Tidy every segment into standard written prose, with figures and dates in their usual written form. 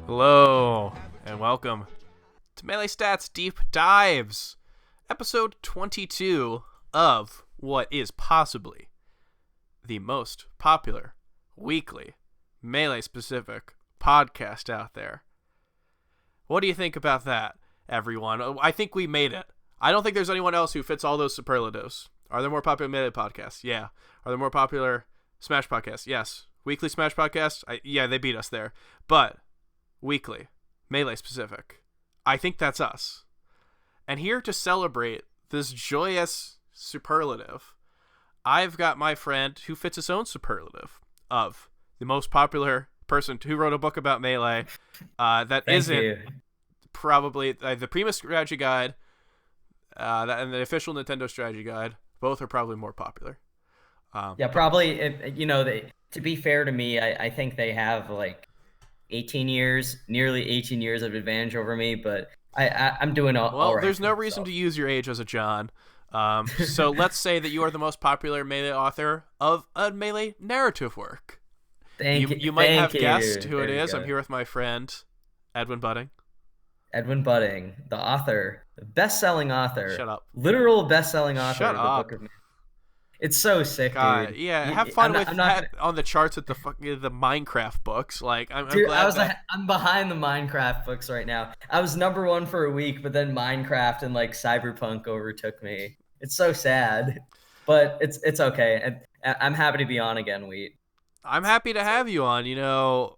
Hello, and welcome to Melee Stats Deep Dives, episode 22 of what is possibly the most popular weekly Melee-specific podcast out there. What do you think about that, everyone? I think we made it. I don't think there's anyone else who fits all those superlatives. Are there more popular Melee podcasts? Yeah. Are there more popular Smash podcasts? Yes. Weekly Smash podcasts? Yeah, they beat us there. But weekly, Melee specific, I think that's us. And here to celebrate this joyous superlative, I've got my friend who fits his own superlative of the most popular person who wrote a book about Melee that isn't probably the Prima Strategy Guide and the official Nintendo Strategy Guide. Both are probably more popular. Probably. To be fair to me, I think they have like 18 years, nearly 18 years of advantage over me, but I'm doing all well, right. There's no reason to use your age as a John. So let's say that you are the most popular Melee author of a Melee narrative work. You might have guessed who it is. I'm here with my friend, EdwinBudding. EdwinBudding, the author, the best-selling author. Shut up. Literal best-selling author Shut of the up. Book of Melee. It's so sick, dude. Yeah, have fun with that on the charts at the Minecraft books. Like, I'm glad I'm behind the Minecraft books right now. I was number one for a week, but then Minecraft and like Cyberpunk overtook me. It's so sad, but it's okay. And I'm happy to be on again, Wheat. I'm happy to have you on. You know,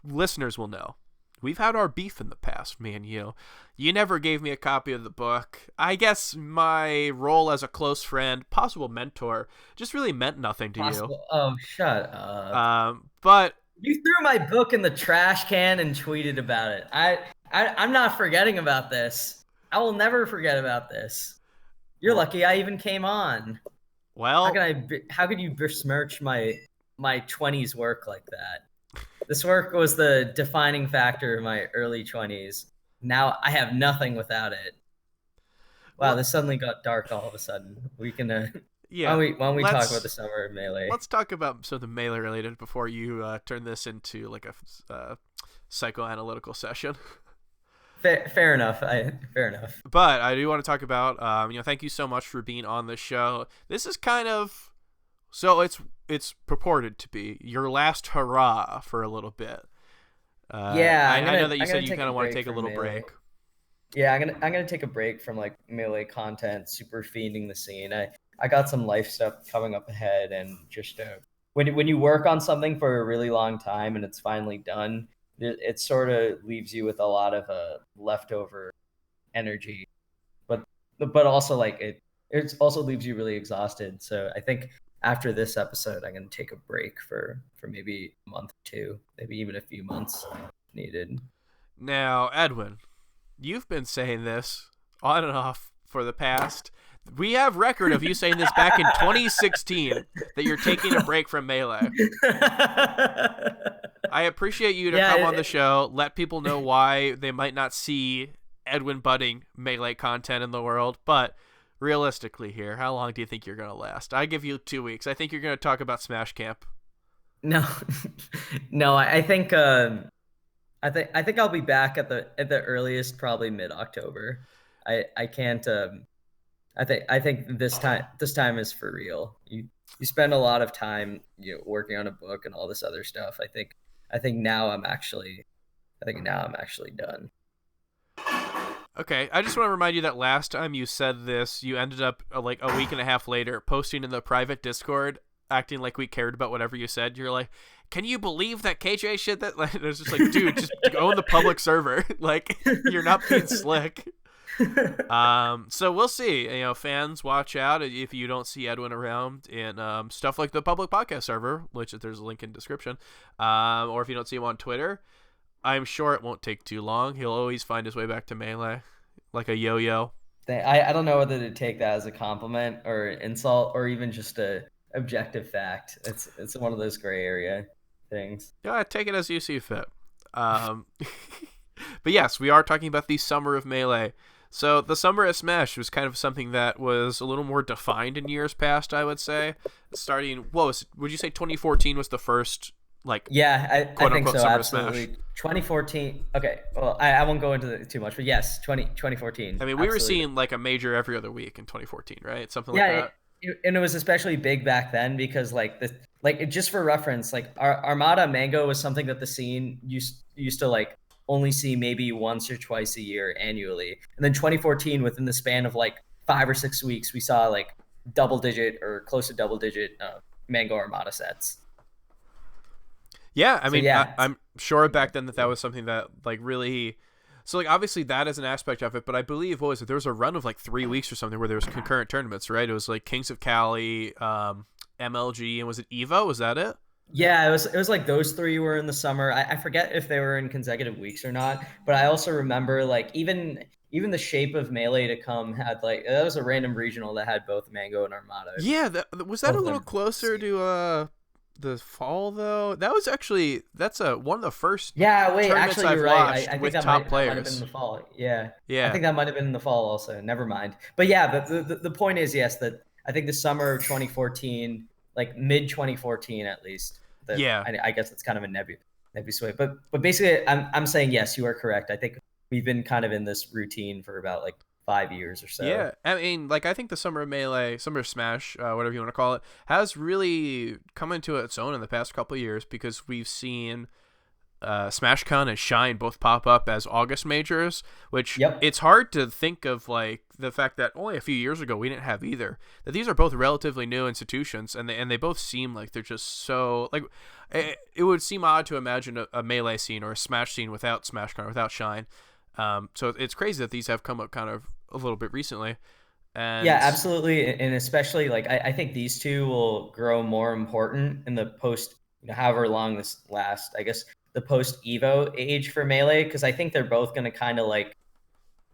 listeners will know. We've had our beef in the past, me and you. You never gave me a copy of the book. I guess my role as a close friend, possible mentor, just really meant nothing to you. Oh, shut up. But you threw my book in the trash can and tweeted about it. I'm not forgetting about this. I will never forget about this. You're lucky I even came on. Well, how could you besmirch my 20s work like that? This work was the defining factor in my early 20s. Now I have nothing without it. Wow, this suddenly got dark all of a sudden. We can, why don't we talk about the summer of Melee? Let's talk about something Melee related before you turn this into like a psychoanalytical session. Fair enough. Fair enough. But I do want to talk about, thank you so much for being on the show. This is kind of, so it's purported to be your last hurrah for a little bit. I know that you said you kind of want to take a little break. Yeah, I'm gonna take a break from like Melee content, super fiending the scene. I got some life stuff coming up ahead, and just when you work on something for a really long time and it's finally done, it sort of leaves you with a lot of leftover energy, but also like it also leaves you really exhausted. So I think after this episode, I'm going to take a break for maybe a month or two, maybe even a few months needed. Now, Edwin, you've been saying this on and off for the past. We have record of you saying this back in 2016 that you're taking a break from Melee. I appreciate you to come on the show, let people know why they might not see EdwinBudding Melee content in the world, but realistically here, how long do you think you're going to last? I give you 2 weeks. I think you're going to talk about Smash Camp. No, I think I'll be back at the earliest, probably mid-October. I can't. I think this time is for real. You spend a lot of time working on a book and all this other stuff. I think now I'm actually done. Okay, I just want to remind you that last time you said this, you ended up like a week and a half later posting in the private Discord, acting like we cared about whatever you said. You're like, can you believe that KJ shit that? Like, it was just like, dude, just go in the public server. Like, you're not being slick. So we'll see. Fans, watch out if you don't see Edwin around in stuff like the public podcast server, which there's a link in the description, or if you don't see him on Twitter. I'm sure it won't take too long. He'll always find his way back to Melee, like a yo-yo. I don't know whether to take that as a compliment or an insult or even just a objective fact. It's one of those gray area things. Yeah, take it as you see fit. But yes, we are talking about the summer of Melee. So the summer of Smash was kind of something that was a little more defined in years past, I would say. Starting, would you say 2014 was the first, like, I think so, Summer absolutely. Smash? 2014. Okay, well, I won't go into too much, but yes, 2014. I mean, we were Absolutely. seeing like a major every other week in 2014, right? Something like Yeah, that. and it was especially big back then because just for reference, like Armada Mango was something that the scene used to like only see maybe once or twice a year annually. And then 2014, within the span of like 5 or 6 weeks, we saw like double digit or close to double digit Mango Armada sets. Yeah, I So mean, yeah, I'm sure back then that was something that like really. So like obviously that is an aspect of it, but I believe what was it? There was a run of like 3 weeks or something where there was concurrent tournaments, right? It was like Kings of Cali, MLG, and was it Evo? Was that it? yeah, it was like those three were in the summer. I forget if they were in consecutive weeks or not, but I also remember like even the shape of Melee to come had like that was a random regional that had both Mango and Armada. It was Yeah, was that both a of little them. closer to the fall though? That was actually that's a one of the first Yeah, wait, tournaments actually I've you're right. I, watched I think with top that might have been in players. the fall. Yeah. I Yeah, think that might have been in the fall also. Never mind. But yeah, the point is yes, that I think the summer of 2014, like mid 2014 at least, that yeah, I guess it's kind of a nebulous way. But basically I'm saying yes, you are correct. I think we've been kind of in this routine for about like 5 years or so. yeah. I mean, like I think the Summer of Melee, Summer of Smash, whatever you want to call it, has really come into its own in the past couple of years because we've seen SmashCon and Shine both pop up as August majors, which Yep. it's hard to think of like the fact that only a few years ago we didn't have either. That these are both relatively new institutions, and they both seem like they're just so like it would seem odd to imagine a Melee scene or a Smash scene without SmashCon or without Shine. So it's crazy that these have come up kind of a little bit recently, Yeah, and absolutely. And especially like I think these two will grow more important in the post, however long this lasts, I guess the post Evo age for Melee, because I think they're both gonna kind of like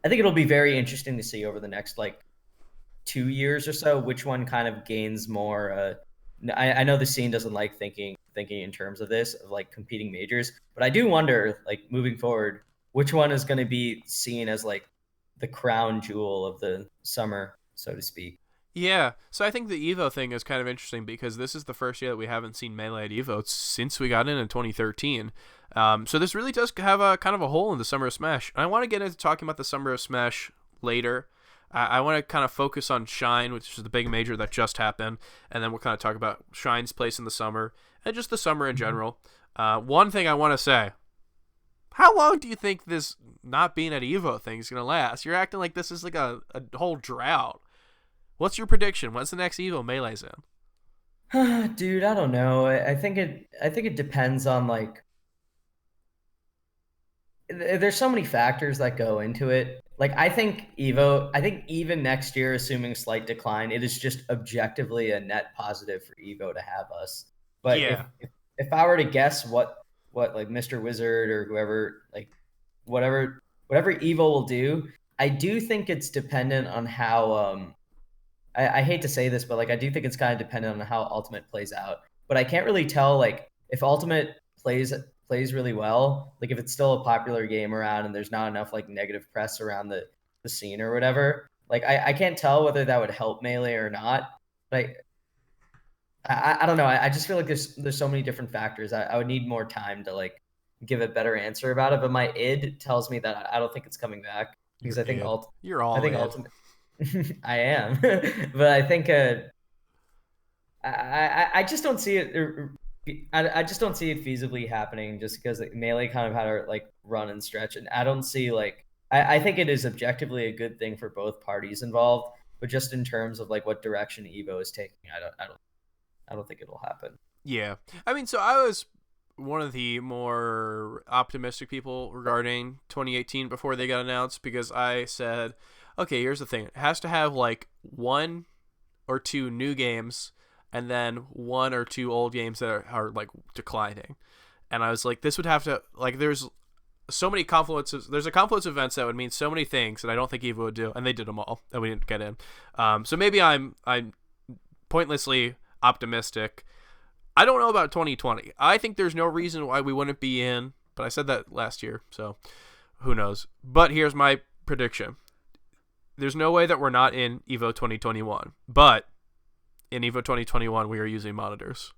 I think it'll be very interesting to see over the next like 2 years or so which one kind of gains more I know the scene doesn't like thinking in terms of this, of like competing majors, but I do wonder, like moving forward, which one is gonna be seen as like the crown jewel of the summer, so to speak. yeah, so I think the Evo thing is kind of interesting because this is the first year that we haven't seen Melee at Evo since we got in 2013. So this really does have a kind of a hole in the Summer of Smash. And I want to get into talking about the Summer of Smash later. I want to kind of focus on Shine, which is the big major that just happened, and then we'll kind of talk about Shine's place in the summer and just the summer in general. One thing I want to say: how long do you think this not being at Evo thing is gonna last? You're acting like this is like a whole drought. What's your prediction? When's the next Evo Melee's in? Dude, I don't know. I think it depends on like there's so many factors that go into it. Like I think even next year, assuming slight decline, it is just objectively a net positive for Evo to have us. But if Yeah. if, if I were to guess what like Mr. Wizard or whoever, like whatever Evo will do, I do think it's dependent on how I hate to say this, but like I do think it's kind of dependent on how Ultimate plays out. But I can't really tell like if Ultimate plays really well, like if it's still a popular game around and there's not enough like negative press around the scene or whatever. Like I can't tell whether that would help Melee or not. Like I don't know. I just feel like there's so many different factors. I would need more time to like give a better answer about it. But my id tells me that I don't think it's coming back because You're id. You're I all think id. ultimate I am, but I think I just don't see it. I just don't see it feasibly happening just because like, Melee kind of had a like run and stretch, and I don't see like I think it is objectively a good thing for both parties involved, but just in terms of like what direction Evo is taking, I don't think it'll happen. Yeah. I mean, so I was one of the more optimistic people regarding 2018 before they got announced because I said, okay, here's the thing. It has to have like one or two new games and then one or two old games that are like declining. And I was like, this would have to, like, there's so many confluences. There's a confluence of events that would mean so many things that I don't think Evo would do, and they did them all, and we didn't get in. So maybe I'm pointlessly optimistic. I don't know about 2020. I think there's no reason why we wouldn't be in, but I said that last year, so who knows. But here's my prediction. There's no way that we're not in Evo 2021, but in Evo 2021 we are using monitors.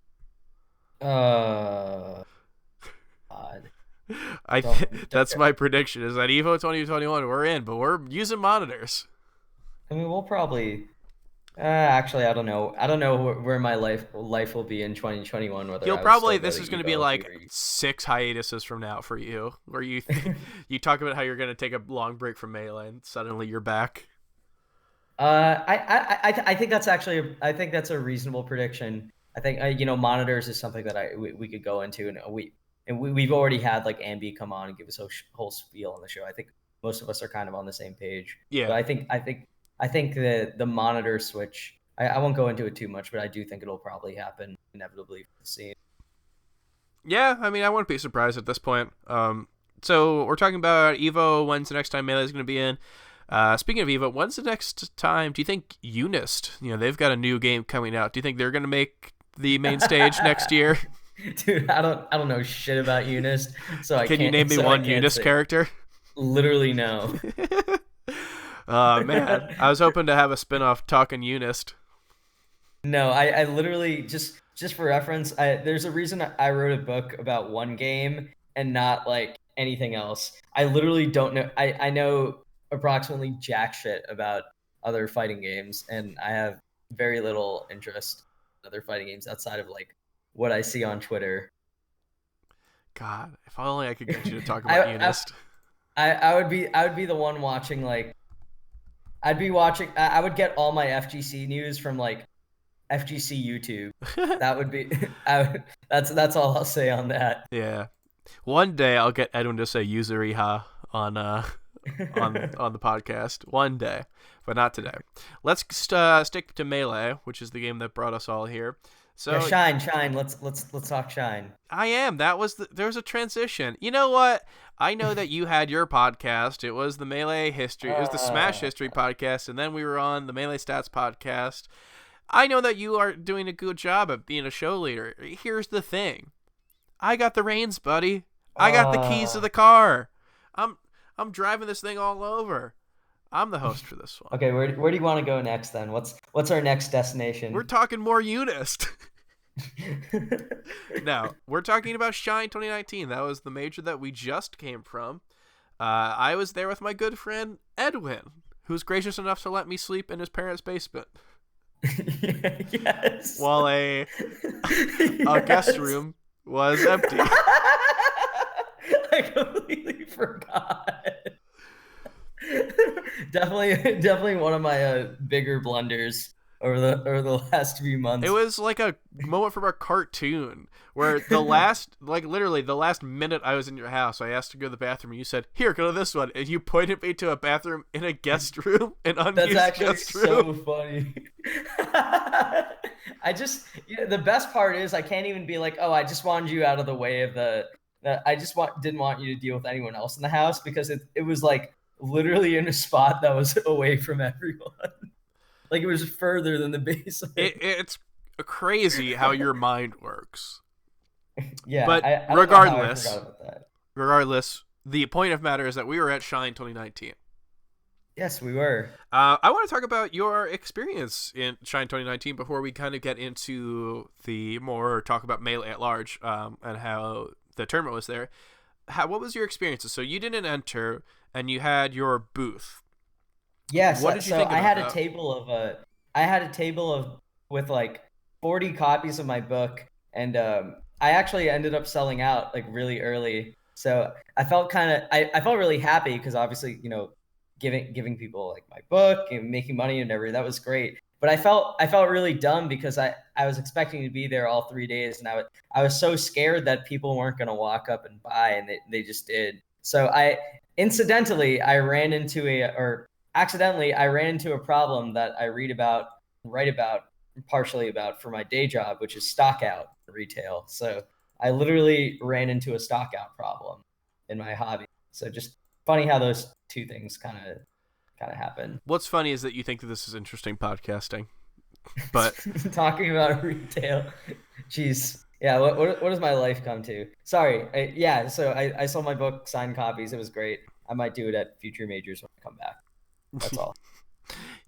Uh, God. That's my prediction is that Evo 2021 we're in, but we're using monitors. I mean, we'll probably. Actually, I don't know. I don't know where my life will be in 2021. Whether You'll I would still probably go this to is going to be Evo, like 6 hiatuses from now for you, where you you talk about how you're going to take a long break from Melee, and suddenly you're back. I think that's actually I think that's a reasonable prediction. I think monitors is something that we could go into, and we've already had like Ambi come on and give us a whole spiel on the show. I think most of us are kind of on the same page. Yeah. But I think the monitor switch. I won't go into it too much, but I do think it'll probably happen inevitably for the scene. Yeah, I mean, I wouldn't be surprised at this point. So we're talking about Evo. When's the next time Melee is going to be in? Speaking of Evo, when's the next time? Do you think Unist? They've got a new game coming out. Do you think they're going to make the main stage next year? Dude, I don't know shit about Unist, so I can't. Can you name me one Unist character? Literally no. Man, I was hoping to have a spinoff talking Unist. No, I literally just for reference, there's a reason I wrote a book about one game and not like anything else. I literally don't know. I know approximately jack shit about other fighting games, and I have very little interest in other fighting games outside of like what I see on Twitter. God, if only I could get you to talk about Unist. I would be the one watching like I would get all my FGC news from like FGC YouTube. That would be that's all I'll say on that. Yeah. One day I'll get Edwin to say Yuzuriha on the podcast. One day, but not today. Let's stick to Melee, which is the game that brought us all here. So yeah, Shine. Let's talk Shine. I am. There was a transition. You know what? I know that you had your podcast. It was the Melee History. It was the Smash History podcast, and then we were on the Melee Stats podcast. I know that you are doing a good job at being a show leader. Here's the thing. I got the reins, buddy. I got the keys to the car. I'm driving this thing all over. I'm the host for this one. Okay, where do you want to go next then? What's our next destination? We're talking more Unist. Now, we're talking about Shine 2019. That was the major that we just came from. I was there with my good friend Edwin, who's gracious enough to let me sleep in his parents' basement. Yes. While a guest room was empty. I completely forgot. Definitely one of my bigger blunders over the last few months. It was like a moment from a cartoon where literally the last minute I was in your house, I asked to go to the bathroom and you said, "Here, go to this one," and you pointed me to a bathroom in a guest room, an unused guest room. So funny. The best part is I can't even be like, oh, I just wanted you out of the way of didn't want you to deal with anyone else in the house, because it was like literally in a spot that was away from everyone. Like it was further than the basement. It's crazy how your mind works. Yeah, but I regardless, forgot about that. Regardless, the point of matter is that we were at Shine 2019. Yes, we were. I want to talk about your experience in Shine 2019 before we kind of get into talk about Melee at large, and how the tournament was there. What was your experiences? So you didn't enter, and you had your booth. Yes. What did you think about I had that? I had a table with like 40 copies of my book, and I actually ended up selling out like really early. So I felt I felt really happy because obviously, giving people like my book and making money and everything, that was great. But I felt really dumb because I was expecting to be there all 3 days, and I was so scared that people weren't going to walk up and buy, and they just did. So accidentally I ran into a problem that I write about partially about for my day job, which is stock out retail. So I literally ran into a stock out problem in my hobby. So just funny how those two things kind of happen. What's funny is that you think that this is interesting podcasting, but talking about retail, jeez. Yeah, what does my life come to? Sorry. So I sold my book, signed copies. It was great. I might do it at future majors when I come back. That's all.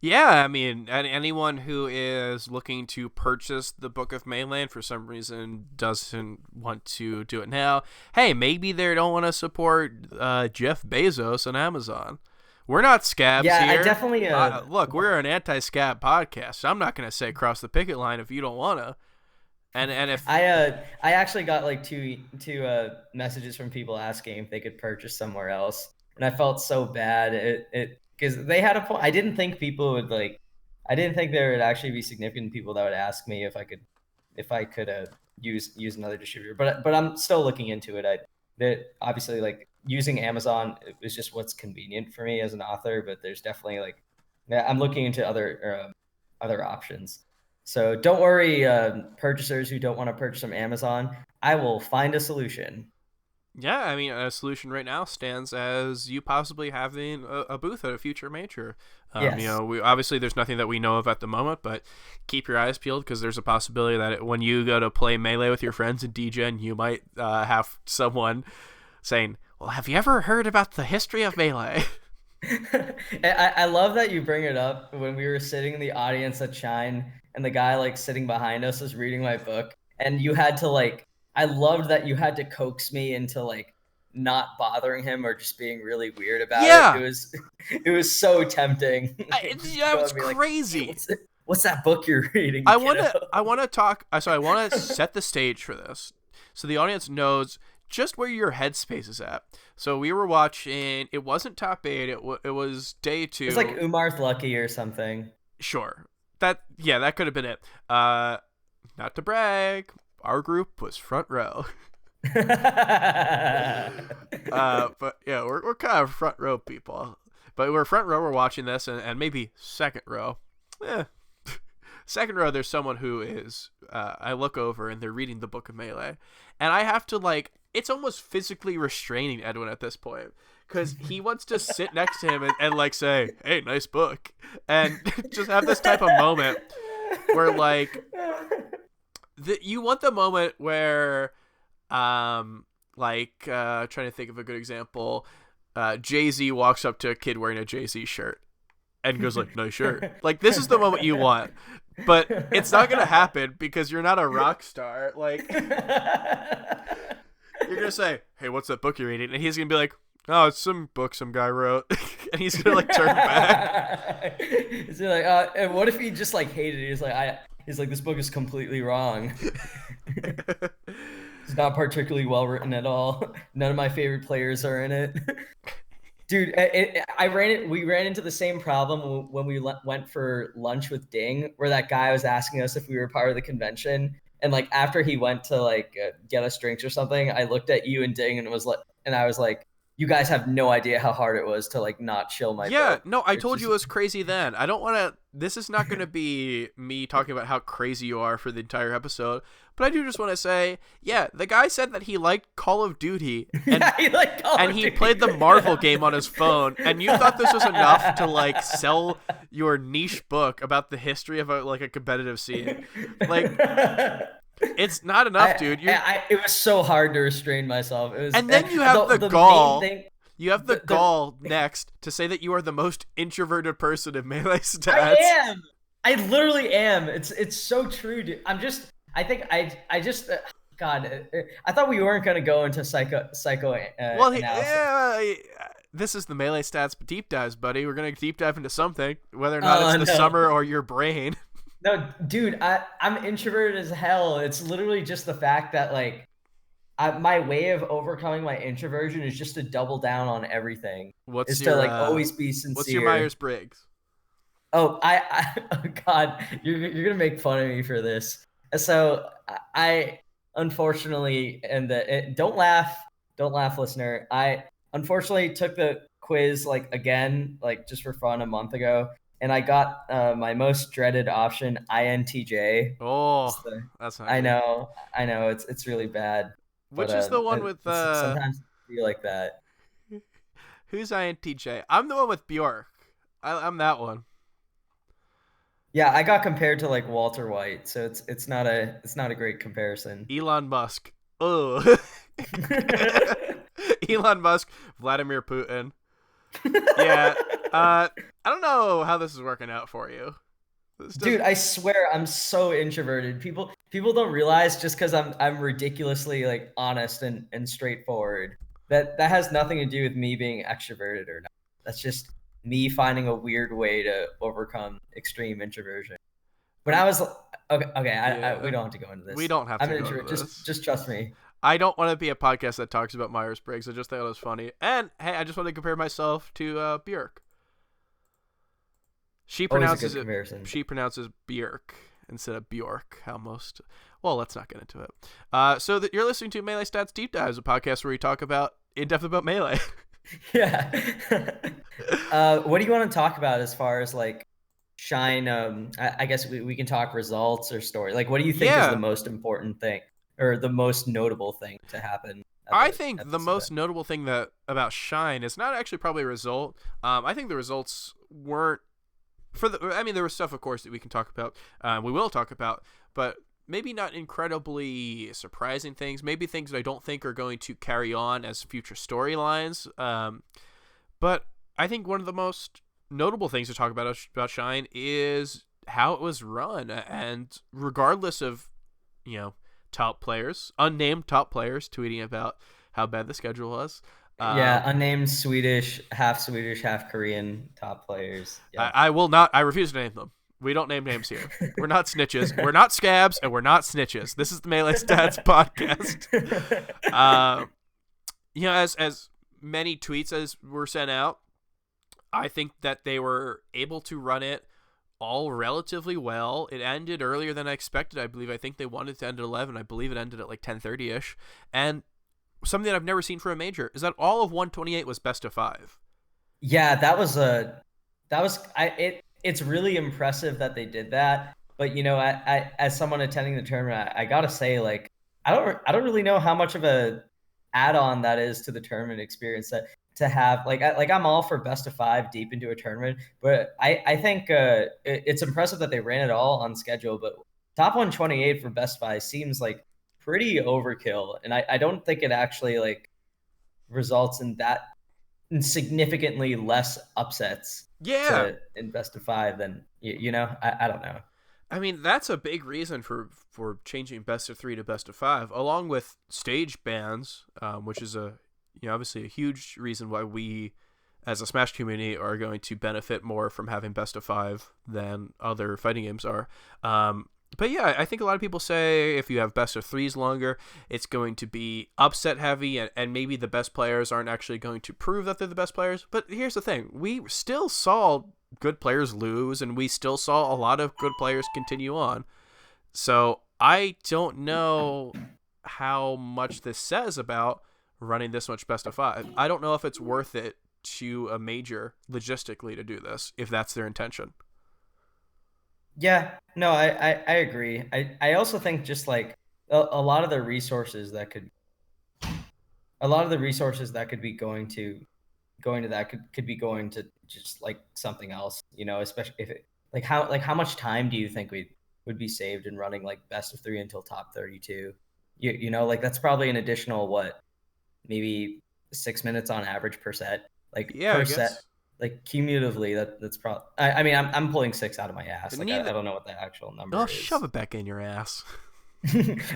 Yeah, I mean, anyone who is looking to purchase the Book of Melee and for some reason doesn't want to do it now, hey, maybe they don't want to support Jeff Bezos and Amazon. We're not scabs Yeah, I here. definitely Look, we're an anti-scab podcast. So I'm not going to say cross the picket line if you don't want to. And if I actually got like two messages from people asking if they could purchase somewhere else, and I felt so bad. It because they had a point. I didn't think people would like. I didn't think there would actually be significant people that would ask me if I could use another distributor. But I'm still looking into it. That obviously like using Amazon is just what's convenient for me as an author. But there's definitely like, yeah, I'm looking into other options. So don't worry, purchasers who don't want to purchase from Amazon. I will find a solution. yeah, I mean, a solution right now stands as you possibly having a booth at a future major. Yes. We obviously there's nothing that we know of at the moment, but keep your eyes peeled because there's a possibility that when you go to play Melee with your friends in DGen, you might have someone saying, "Well, have you ever heard about the history of Melee?" I love that you bring it up when we were sitting in the audience at Shine and the guy like sitting behind us was reading my book and you had to like I loved that you had to coax me into like not bothering him or just being really weird about Yeah. it. It was so tempting. It was crazy. Like, hey, what's that book you're reading? I want to talk. So I want to set the stage for this, so the audience knows just where your headspace is at. So we were watching. It wasn't top 8. It was day 2. It's like Umar's Lucky or something. Sure. That could have been it. Not to brag, our group was front row. But yeah, we're kind of front row people. But we're front row. We're watching this, and maybe second row. Second row, there's someone who is. I look over and they're reading the Book of Melee, and I have to like. It's almost physically restraining Edwin at this point because he wants to sit next to him and like say, "Hey, nice book," and just have this type of moment where like you want the moment where trying to think of a good example, Jay-Z walks up to a kid wearing a Jay-Z shirt and goes like, "Nice shirt." Like this is the moment you want, but it's not gonna happen because you're not a rock star. Like you're gonna say, "Hey, what's that book you're reading?" And he's gonna be like, "Oh, it's some book some guy wrote," and he's gonna like turn back. He's like, and what if he just like hated it? He's like, this book is completely wrong. It's not particularly well written at all. None of my favorite players are in it. Dude, we ran into the same problem when we went for lunch with Ding, where that guy was asking us if we were part of the convention. And like after he went to like get us drinks or something, I looked at you and Ding and I was like, you guys have no idea how hard it was to like not chill my book. No, I told you it was crazy then. I don't want to. This is not going to be me talking about how crazy you are for the entire episode, but I do just want to say, yeah, the guy said that he liked Call of Duty, and he played the Marvel game on his phone, and you thought this was enough to like sell your niche book about the history of a competitive scene, like. It's not enough, dude. It was so hard to restrain myself. And then you have the gall. You have the gall next to say that you are the most introverted person in Melee Stats. I am. I literally am. It's so true, dude. God, I thought we weren't gonna go into psycho. This is the Melee Stats deep dives, buddy. We're gonna deep dive into something, whether or not it's the summer or your brain. No, dude, I'm introverted as hell. It's literally just the fact that like my way of overcoming my introversion is just to double down on everything. To like always be sincere. What's your Myers-Briggs? Oh, oh God, you're gonna make fun of me for this. So I unfortunately, don't laugh, listener. I unfortunately took the quiz like again, like just for fun a month ago. And I got my most dreaded option, INTJ. Oh, that's not I know. It's really bad. Which is the one with sometimes I feel like that. Who's INTJ? I'm the one with Bjork. I'm that one. Yeah, I got compared to like Walter White, so it's not a great comparison. Elon Musk. Oh. Elon Musk, Vladimir Putin. Yeah. I don't know how this is working out for you. Dude, I swear I'm so introverted. People don't realize just because I'm ridiculously like honest and straightforward that has nothing to do with me being extroverted or not. That's just me finding a weird way to overcome extreme introversion. When I was okay, we Yeah. don't have to go into We this. don't have I'm to an go into introvert. this. Just trust me. I don't want to be a podcast that talks about Myers-Briggs. I just thought it was funny. And hey, I just want to compare myself to Björk. She Always a pronounces good it. comparison. She pronounces Björk instead of Bjork. How most. Well, let's not get into it. So that you're listening to Melee Stats Deep Dives, a podcast where we talk about in depth about melee. Yeah. What do you want to talk about as far as like Shine? I guess we can talk results or story. Like, what do you think is the Yeah, most important thing or the most notable thing to happen I think at the this most event? notable thing that about Shine is not actually probably a result. I think the results weren't for the. I mean, there was stuff, of course, that we can talk about. We will talk about, but maybe not incredibly surprising things. Maybe things that I don't think are going to carry on as future storylines. But I think one of the most notable things to talk about Shine is how it was run, and regardless of top players, unnamed top players, tweeting about how bad the schedule was. Yeah, unnamed Swedish, half Korean top players. Yep. I will not. I refuse to name them. We don't name names here. We're not snitches. We're not scabs, and we're not snitches. This is the Melee Stats podcast. Uh, as many tweets as were sent out, I think that they were able to run it all relatively well. It ended earlier than I expected, I believe. I think they wanted to end at 11. I believe it ended at like 10:30ish. And something that I've never seen for a major is that all of 128 was best of 5. Yeah, it's really impressive that they did that. But as someone attending the tournament, I gotta say, like, I don't really know how much of a add-on that is to the tournament experience that to have I'm all for best of 5 deep into a tournament, but I think it's impressive that they ran it all on schedule. But top 128 for best 5 seems like pretty overkill, and I don't think it actually like results in that significantly less upsets Yeah. to in best of 5 than I don't know. I mean, that's a big reason for changing best of 3 to best of 5, along with stage bans, which is obviously a huge reason why we, as a Smash community, are going to benefit more from having best of 5 than other fighting games are. But yeah, I think a lot of people say if you have best of 3s longer, it's going to be upset heavy, and maybe the best players aren't actually going to prove that they're the best players. But here's the thing. We still saw good players lose, and we still saw a lot of good players continue on. So I don't know how much this says about running this much best of 5. I don't know if it's worth it to a major logistically to do this, if that's their intention. Yeah, no, I agree. I also think just like a lot of the resources that could be going to that could be going to just like something else, especially if it how much time do you think we would be saved in running like best of 3 until top 32? Like that's probably an additional what, maybe 6 minutes on average per set, like Yeah, I per set, guess. like cumulatively that's probably I mean I'm pulling 6 out of my ass, like I Neither. don't know what the actual Oh, number shove is. it back in your ass.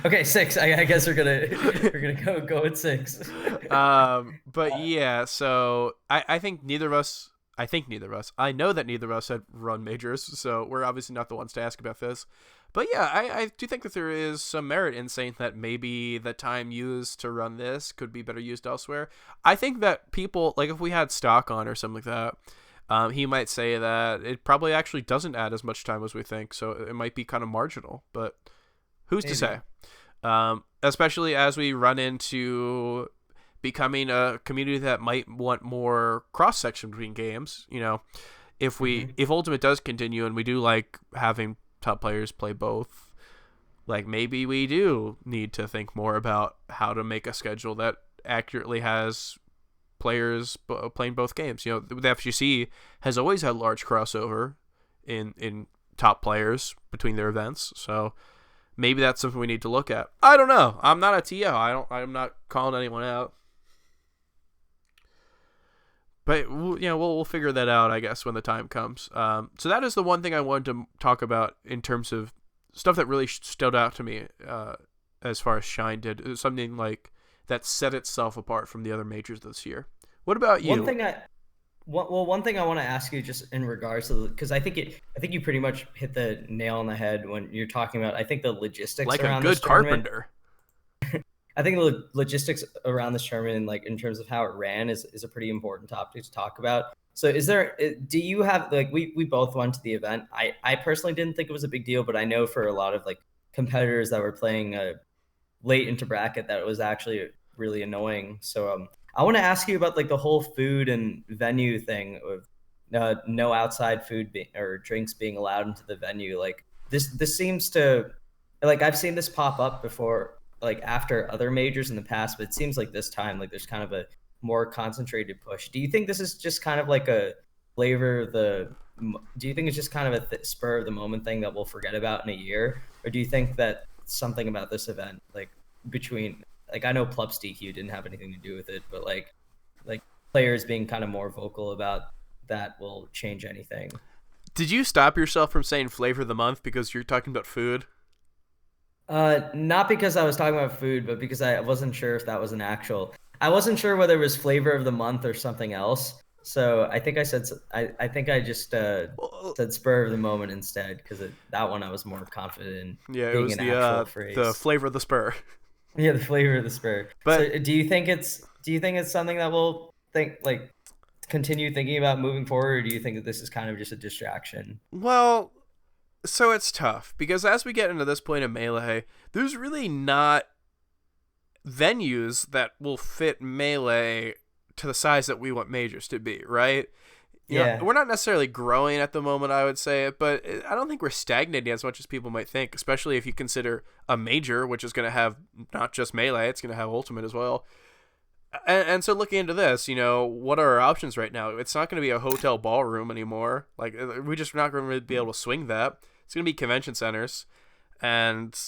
Okay, 6. I guess we're gonna go with 6. But yeah, so I think neither of us. I think neither of us. I know that neither of us had run majors, so we're obviously not the ones to ask about this. But yeah, I do think that there is some merit in saying that maybe the time used to run this could be better used elsewhere. I think that people, like if we had Stock on or something like that, he might say that it probably actually doesn't add as much time as we think, so it might be kind of marginal. But who's to Maybe. say? Especially as we run into becoming a community that might want more cross section between games. Hmm. If Ultimate does continue and we do like having top players play both, like maybe we do need to think more about how to make a schedule that accurately has players playing both games. The FGC has always had large crossover in top players between their events, so maybe that's something we need to look at. I don't know. I'm not a TO. I'm not calling anyone out. But we'll figure that out, I guess, when the time comes. So that is the one thing I wanted to talk about in terms of stuff that really stood out to me as far as Shine did. It was something like that set itself apart from the other majors this year. What about you? One thing I want to ask you just in regards to, because I think you pretty much hit the nail on the head when you're talking about, I think the logistics like around a good this tournament. carpenter. I think the logistics around this tournament, like in terms of how it ran, is a pretty important topic to talk about. So do you have, like, we both went to the event. I personally didn't think it was a big deal, but I know for a lot of like competitors that were playing late into bracket that it was actually really annoying. So I want to ask you about like the whole food and venue thing of no outside food or drinks being allowed into the venue. Like this seems to, like, I've seen this pop up before, like after other majors in the past, but it seems like this time, like there's kind of a more concentrated push. Do you think this is just kind of like a flavor do you think it's just kind of a spur of the moment thing that we'll forget about in a year? Or do you think that something about this event, like between, like, I know Plups DQ didn't have anything to do with it, but like players being kind of more vocal about that will change anything? Did you stop yourself from saying flavor of the month because you're talking about food? Not because I was talking about food, but because I wasn't sure if that was I wasn't sure whether it was flavor of the month or something else. So I think I just said spur of the moment instead, because that one I was more confident in. Yeah, it being was an actual phrase. the flavor of the spur. Yeah, the flavor of the spur. But so do you think it's something that we'll continue thinking about moving forward, or do you think that this is kind of just a distraction? Well, so it's tough because as we get into this point of Melee, there's really not venues that will fit Melee to the size that we want majors to be, right? Yeah. We're not necessarily growing at the moment, I would say, but I don't think we're stagnating as much as people might think, especially if you consider a major, which is going to have not just Melee, it's going to have Ultimate as well. And so looking into this, what are our options right now? It's not going to be a hotel ballroom anymore. Like, we're just not going to be able to swing that. It's going to be convention centers. And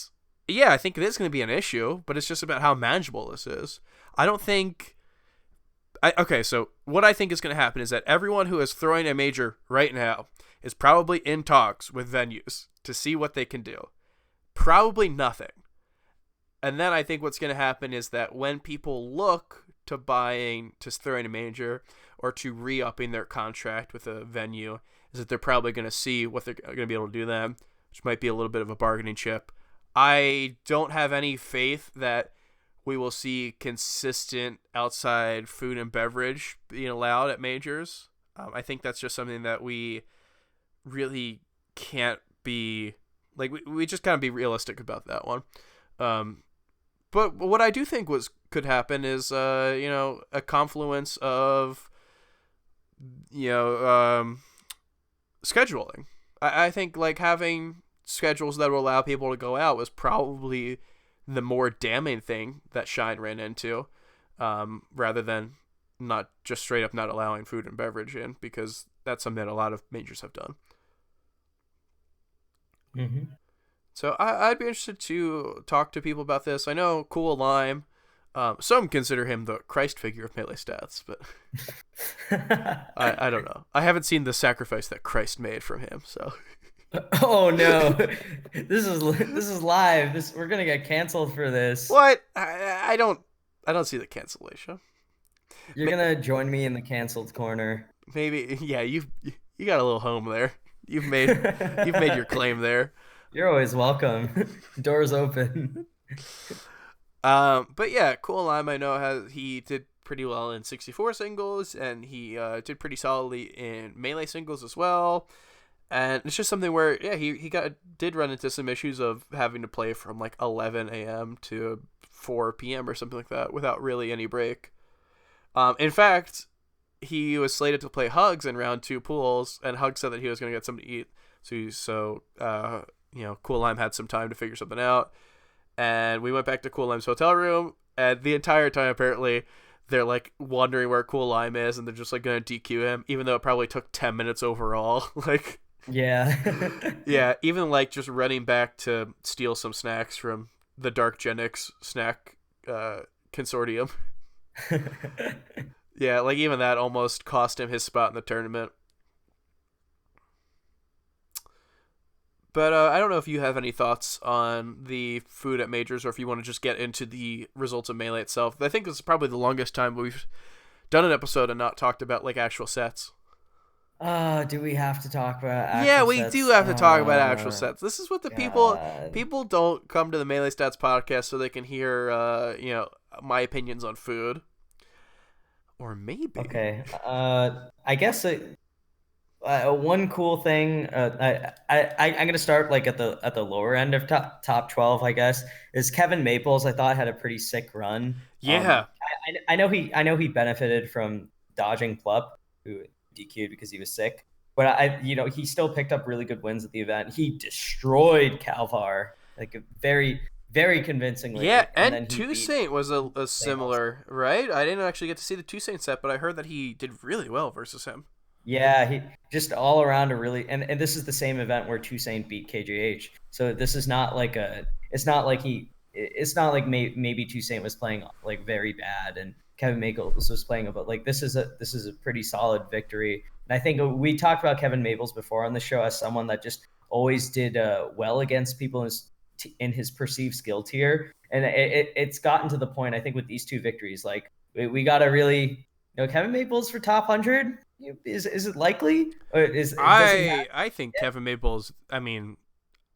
yeah, I think it is going to be an issue, but it's just about how manageable this is. I don't think... Okay, so what I think is going to happen is that everyone who is throwing a major right now is probably in talks with venues to see what they can do. Probably nothing. And then I think what's going to happen is that when people look to throwing a major or to re-upping their contract with a venue, is that they're probably going to see what they're going to be able to do then, which might be a little bit of a bargaining chip. I don't have any faith that we will see consistent outside food and beverage being allowed at majors. I think that's just something that we really can't be, like, we just can't be realistic about that one. But what I do think could happen is, a confluence of, scheduling. I think like having schedules that will allow people to go out was probably the more damning thing that Shine ran into, rather than not just straight up not allowing food and beverage in, because that's something that a lot of majors have done. Mm-hmm. So I'd be interested to talk to people about this. I know Cool Lime, some consider him the Christ figure of Melee Stats, but I don't know. I haven't seen the sacrifice that Christ made from him, so... Oh no, this is live. We're gonna get canceled for this. What? I don't see the cancellation. You're gonna join me in the canceled corner. Maybe, yeah. You got a little home there. You've made your claim there. You're always welcome. Doors open. But yeah, Cool Lime, I know he did pretty well in 64 singles, and he did pretty solidly in Melee singles as well. And it's just something where, yeah, he did run into some issues of having to play from like 11 a.m. to 4 p.m. or something like that without really any break. In fact, he was slated to play Hugs in round 2 pools, and Hugs said that he was going to get something to eat. So Cool Lime had some time to figure something out. And we went back to Cool Lime's hotel room, and the entire time, apparently, they're like wondering where Cool Lime is, and they're just like going to DQ him, even though it probably took 10 minutes overall. Like... Yeah. Yeah, even like just running back to steal some snacks from the Dark Genix snack consortium. Yeah, like even that almost cost him his spot in the tournament. But I don't know if you have any thoughts on the food at majors, or if you want to just get into the results of Melee itself. I think this is probably the longest time we've done an episode and not talked about like actual sets. Do we have to talk about Yeah, actual we do sets? have to talk about actual sets. This is what the God. people don't come to the Melee Stats podcast so they can hear my opinions on food. Or maybe. Okay. I guess one cool thing. I'm gonna start like at the lower end of top 12. I guess is Kevin Maples. I thought had a pretty sick run. Yeah. I know he benefited from dodging Plup, who DQ'd because he was sick. But he still picked up really good wins at the event. He destroyed Calvar like very, very convincingly. Yeah, and and then he beat Toussaint was a Saint also. similar, right? I didn't actually get to see the Toussaint set, but I heard that he did really well versus him. Yeah, he just all around a really and this is the same event where Toussaint beat KJH. So this is not like it's not like maybe Toussaint was playing like very bad and Kevin Maples was playing, but like this is a pretty solid victory. And I think we talked about Kevin Maples before on the show as someone that just always did well against people in his perceived skill tier, and it's gotten to the point I think with these two victories, like we got to really Kevin Maples for top 100. Is it likely? Or does he have? I think Kevin Maples. I mean,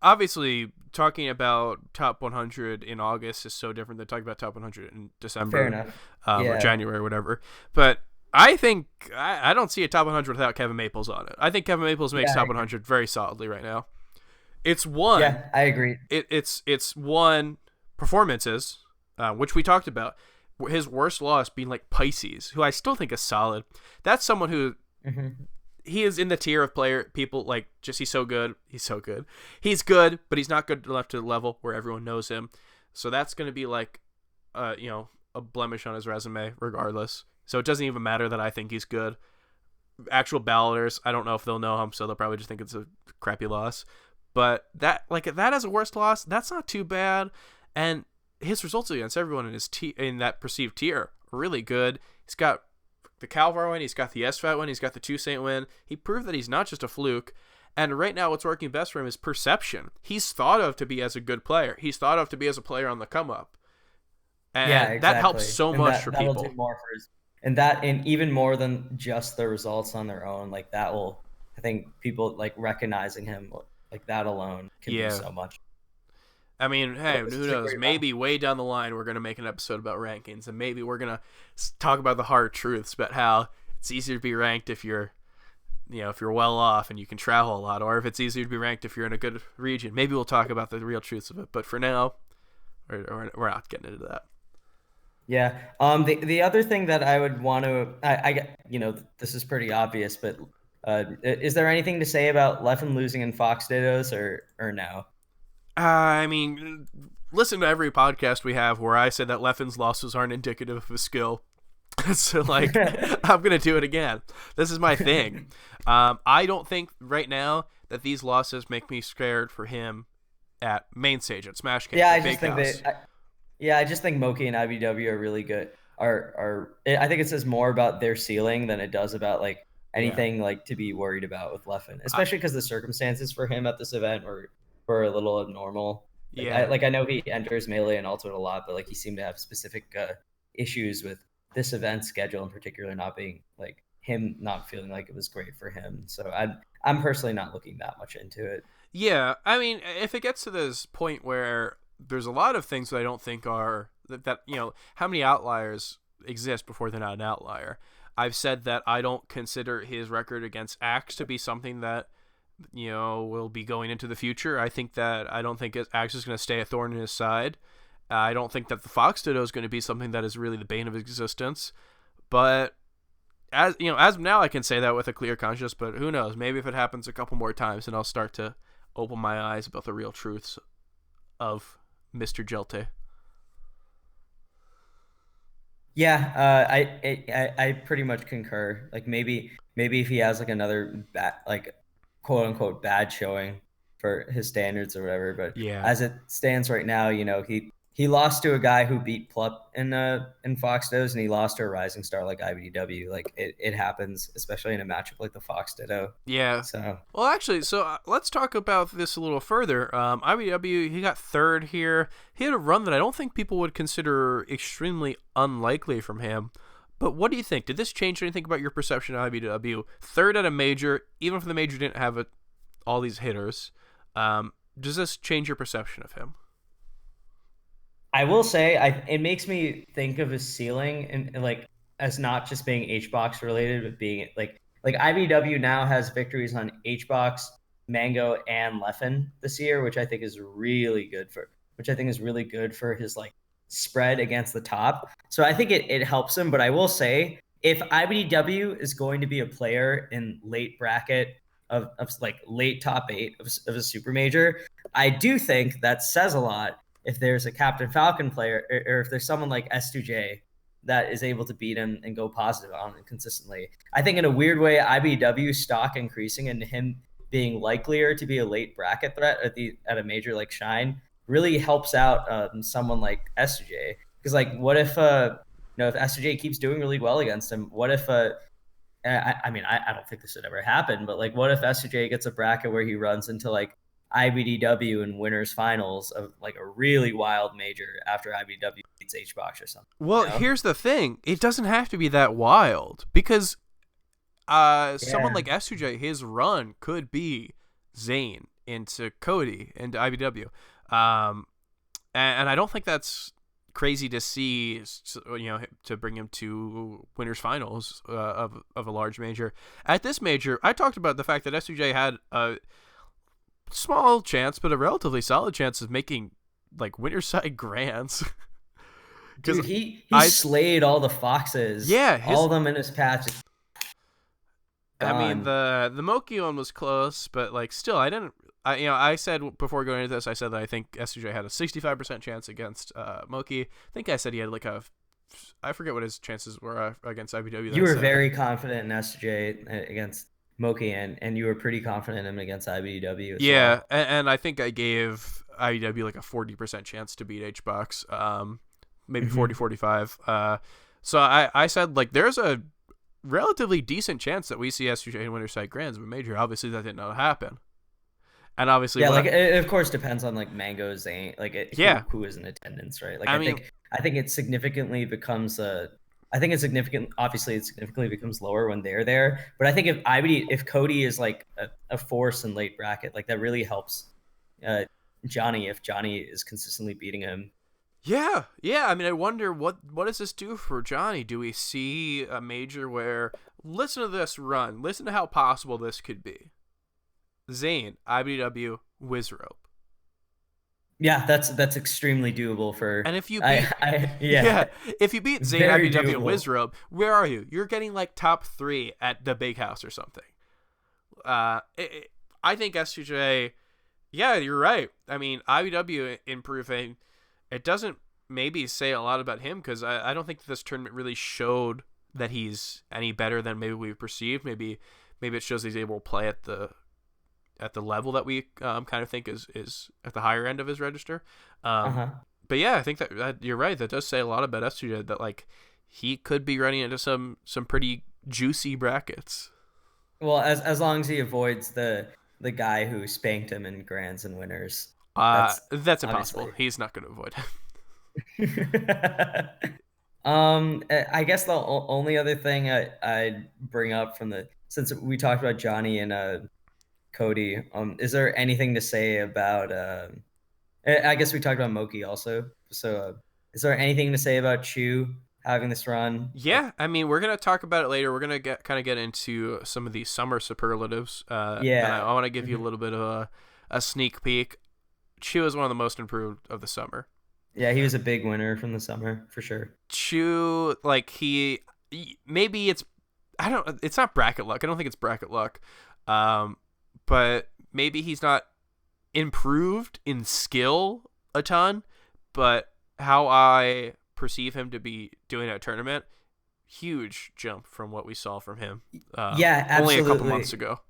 obviously, talking about top 100 in August is so different than talking about top 100 in December, Fair enough. or January or whatever. But I think I don't see a top 100 without Kevin Maples on it. I think Kevin Maples makes top 100 very solidly right now. It's one. Yeah, I agree. It's one performances, which we talked about. His worst loss being like Pisces, who I still think is solid. That's someone who he is in the tier of people like just he's so good. He's so good. He's good, but he's not good enough to the level where everyone knows him. So that's going to be like, a blemish on his resume regardless. So it doesn't even matter that I think he's good. Actual balloters, I don't know if they'll know him, so they'll probably just think it's a crappy loss. But that as a worst loss, that's not too bad. And his results against everyone in his in that perceived tier are really good. He's got the Calvar win, he's got the SFAT win, he's got the Toussaint win. He proved that he's not just a fluke. And right now, what's working best for him is perception. He's thought of to be as a good player. He's thought of to be as a player on the come up. And yeah, exactly. that helps so much for people. Do more for and even more than just the results on their own. Like that will, I think people like recognizing him like that alone can do so much. I mean, hey, who knows? Maybe way down the line we're going to make an episode about rankings, and maybe we're going to talk about the hard truths about how it's easier to be ranked if you're well off and you can travel a lot, or if it's easier to be ranked if you're in a good region. Maybe we'll talk about the real truths of it, but for now, we're not getting into that. Yeah. The other thing that I would want to, this is pretty obvious, but is there anything to say about Leffen losing in Fox Dittos or no? I mean, listen to every podcast we have where I said that Leffen's losses aren't indicative of his skill. So, like, I'm going to do it again. This is my thing. I don't think right now that these losses make me scared for him at main stage, at Smash King. Yeah, I just think Moki and IBW are really good. I think it says more about their ceiling than it does about, like, anything, like, to be worried about with Leffen. Especially because the circumstances for him at this event were a little abnormal. I know he enters Melee and Ultimate a lot, but like he seemed to have specific issues with this event schedule in particular not being like him not feeling like it was great for him. So I'm personally not looking that much into it. Yeah, I mean, if it gets to this point where there's a lot of things that I don't think are that how many outliers exist before they're not an outlier. I've said that I don't consider his record against Axe to be something that will be going into the future. I don't think Axe is going to stay a thorn in his side. I don't think that the Fox Ditto is going to be something that is really the bane of existence. But as of now, I can say that with a clear conscience. But who knows? Maybe if it happens a couple more times, then I'll start to open my eyes about the real truths of Mr. Jelte. Yeah, I pretty much concur. Like maybe if he has like another quote unquote bad showing for his standards or whatever, but as it stands right now, he he lost to a guy who beat Plup in Fox Dittos, and he lost to a rising star like IBDW. Like it happens, especially in a matchup like the Fox Ditto. Yeah. So Well, actually, let's talk about this a little further. IBW, he got third here. He had a run that I don't think people would consider extremely unlikely from him. But what do you think? Did this change anything about your perception of IBW? Third at a major, even if the major didn't have all these hitters. Does this change your perception of him? I will say, it makes me think of his ceiling and like as not just being HBox related, but being like IBW now has victories on HBox, Mango, and Leffen this year, which I think is really good for his like spread against the top. So I think it helps him. But I will say, if IBDW is going to be a player in late bracket of like late top 8 of a super major, I do think that says a lot if there's a Captain Falcon player, or if there's someone like S2J that is able to beat him and go positive on him consistently. I think in a weird way, IBW stock increasing and him being likelier to be a late bracket threat at a major like Shine really helps out someone like S2J. Because like, what if if S2J keeps doing really well against him? What if I mean, I don't think this would ever happen, but like, what if S2J gets a bracket where he runs into like IBDW in winners finals of like a really wild major after IBDW beats HBox or something? Well, here's the thing. It doesn't have to be that wild, because someone like S2J, his run could be Zane into Cody into IBW. And I don't think that's crazy to see, to bring him to winners finals of a large major. At this major, I talked about the fact that S2J had a small chance, but a relatively solid chance of making like winner side grands. Dude, he slayed all the Foxes. Yeah, all of them in his patch. I mean, the Moki one was close, but like still, I said before going into this, I said that I think S2J had a 65% chance against Moki. I think I said he had like I forget what his chances were against IBW. You were very confident in S2J against Moki, and you were pretty confident in him against IBW. Yeah, well. And I think I gave IBW like a 40% chance to beat HBox, maybe 40-45. So I said like there's a relatively decent chance that we see S2J in winner side grands of a major. Obviously, that did not happen. And obviously, it of course depends on like Mango, Zane, who is in attendance, right? Like I think it significantly becomes obviously it significantly becomes lower when they're there. But I think if Cody is like a force in late bracket, like that really helps Johnny if Johnny is consistently beating him. Yeah. I mean, I wonder what does this do for Johnny? Do we see a major where, listen to this run, listen to how possible this could be? Zane, IBW, Wizrope. Yeah, that's extremely doable for. And if you beat, if you beat Zane, IBW, and Wizrope, where are you? You're getting like top 3 at the Big House or something. I think S2J. Yeah, you're right. I mean, IBW improving. It doesn't maybe say a lot about him, because I don't think this tournament really showed that he's any better than maybe we perceived. Maybe it shows he's able to play at the level that we kind of think is at the higher end of his register. But yeah, I think that you're right. That does say a lot about S2J, that like he could be running into some pretty juicy brackets. Well, as long as he avoids the guy who spanked him in grands and winners. That's impossible. Obviously. He's not going to avoid it. I guess the only other thing I'd bring up since we talked about Johnny and Cody, is there anything to say about I guess we talked about Moki also, so is there anything to say about Chu having this run? Yeah, I mean, we're gonna talk about it later. We're gonna get into some of these summer superlatives. And I want to give you a little bit of a sneak peek. Chu is one of the most improved of the summer. Yeah, he was a big winner from the summer for sure. Chu, like maybe it's not bracket luck. I don't think it's bracket luck. But maybe he's not improved in skill a ton, but how I perceive him to be doing at a tournament, huge jump from what we saw from him. Absolutely. Only a couple months ago.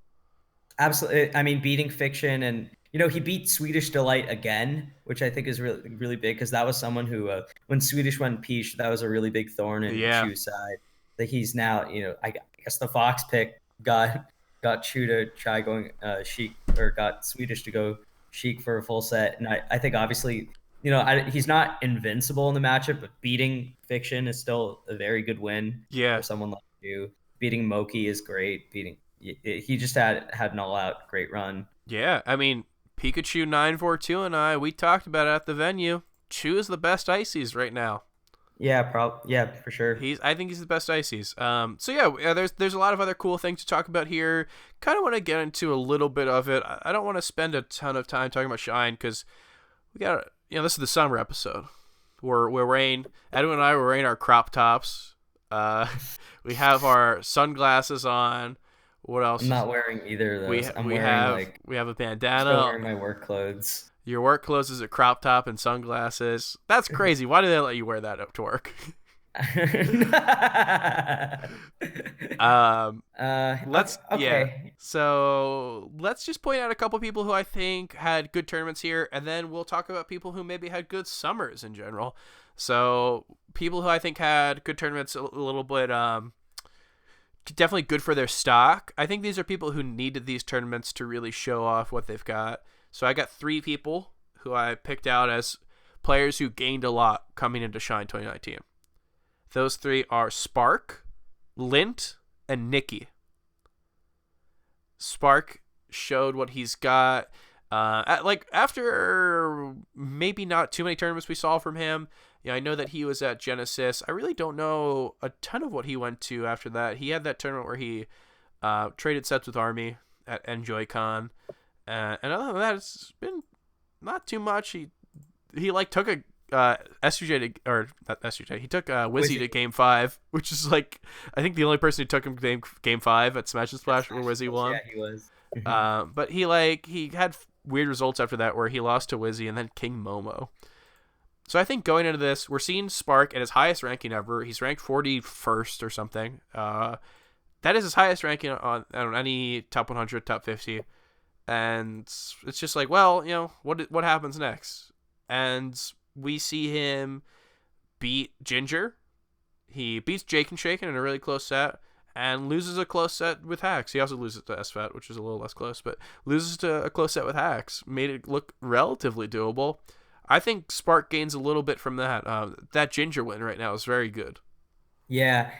Absolutely. I mean, beating Fiction, and he beat Swedish Delight again, which I think is really really big because that was someone who, when Swedish went peach, that was a really big thorn in Yeah. Chu's side. That he's now, I guess the Fox pick got Chu to try going Sheik, or got Swedish to go Sheik for a full set, and I think obviously, he's not invincible in the matchup, but beating Fiction is still a very good win Yeah. for someone like you. Beating Moki is great. He just had an all-out great run. Yeah, I mean, Pikachu 942 and we talked about it at the venue. Chu is the best ices right now. Yeah, for sure. I think he's the best ices. So yeah, there's a lot of other cool things to talk about here. Kind of want to get into a little bit of it. I don't want to spend a ton of time talking about Shine because we got, this is the summer episode. We're wearing, Edwin and I were wearing our crop tops. We have our sunglasses on. What else? I'm not wearing either of those. We have a bandana. Still wearing my work clothes. Your work clothes is a crop top and sunglasses. That's crazy. Why do they let you wear that up to work? So let's just point out a couple people who I think had good tournaments here, and then we'll talk about people who maybe had good summers in general. So people who I think had good tournaments, a little bit definitely good for their stock. I think these are people who needed these tournaments to really show off what they've got. So I got 3 people who I picked out as players who gained a lot coming into Shine 2019. Those 3 are Spark, Lint, and Nikki. Spark showed what he's got. After maybe not too many tournaments we saw from him, I know that he was at Genesis. I really don't know a ton of what he went to after that. He had that tournament where he traded sets with Army at EnjoyCon. And other than that, it's been not too much. He took a SUJ to, or not SUJ. He took Wizzy to Game 5, which is I think the only person who took him to Game 5 at Smash and Splash where Wizzy won. Yeah, he was. But he had weird results after that where he lost to Wizzy and then King Momo. So I think going into this, we're seeing Spark at his highest ranking ever. He's ranked 41st or something. That is his highest ranking on any top 100, top 50. And it's just what happens next? And we see him beat Ginger. He beats Jake and Shaken in a really close set and loses a close set with Hacks. He also loses to SFAT, which is a little less close, but loses to a close set with Hacks. Made it look relatively doable. I think Spark gains a little bit from that. That Ginger win right now is very good. Yeah,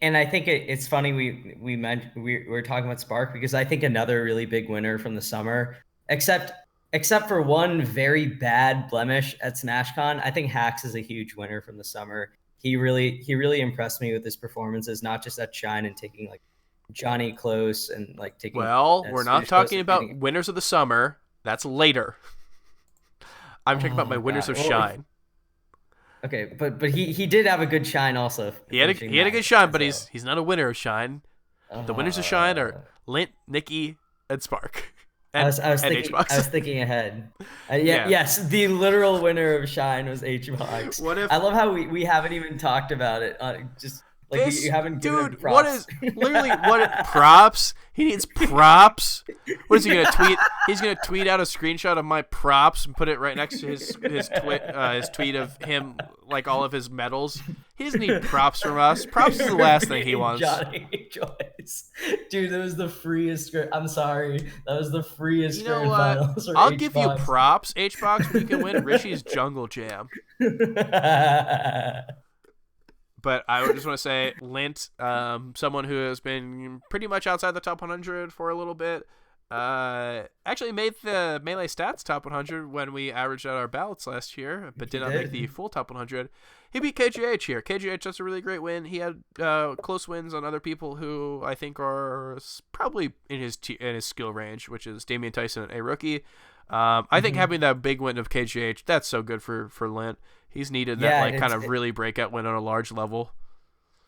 and I think it's funny we're talking about Spark because I think another really big winner from the summer, except for one very bad blemish at SnashCon, I think Hacks is a huge winner from the summer. He really impressed me with his performances, not just at Shine and taking Johnny close and taking. Well, we're not talking about winners of the summer. That's later. I'm talking about my winners of Shine. Okay, but he did have a good Shine also. He had a good Shine, but he's not a winner of Shine. The winners of Shine are Lint, Nikki, and Spark. I was thinking ahead. Yes, the literal winner of Shine was HBox. I love how we haven't even talked about it. You haven't given him props. What is literally props? He needs props. What is he gonna tweet? He's gonna tweet out a screenshot of my props and put it right next to his tweet of him, all of his medals. He doesn't need props from us. Props is the last thing he wants. Johnny Joyce. Dude, that was the freest. I'm sorry, that was the freest. Finals. I'll give you props, HBox, when you can win Rishi's Jungle Jam. But I just want to say, Lint, someone who has been pretty much outside the top 100 for a little bit, actually made the Melee Stats top 100 when we averaged out our ballots last year, but did not make the full top 100. He beat KGH here. KGH, that's a really great win. He had close wins on other people who I think are probably in his skill range, which is Damian Tyson and A Rookie. I think having that big win of KGH, that's so good for Lint. He's needed that kind of really breakout win on a large level,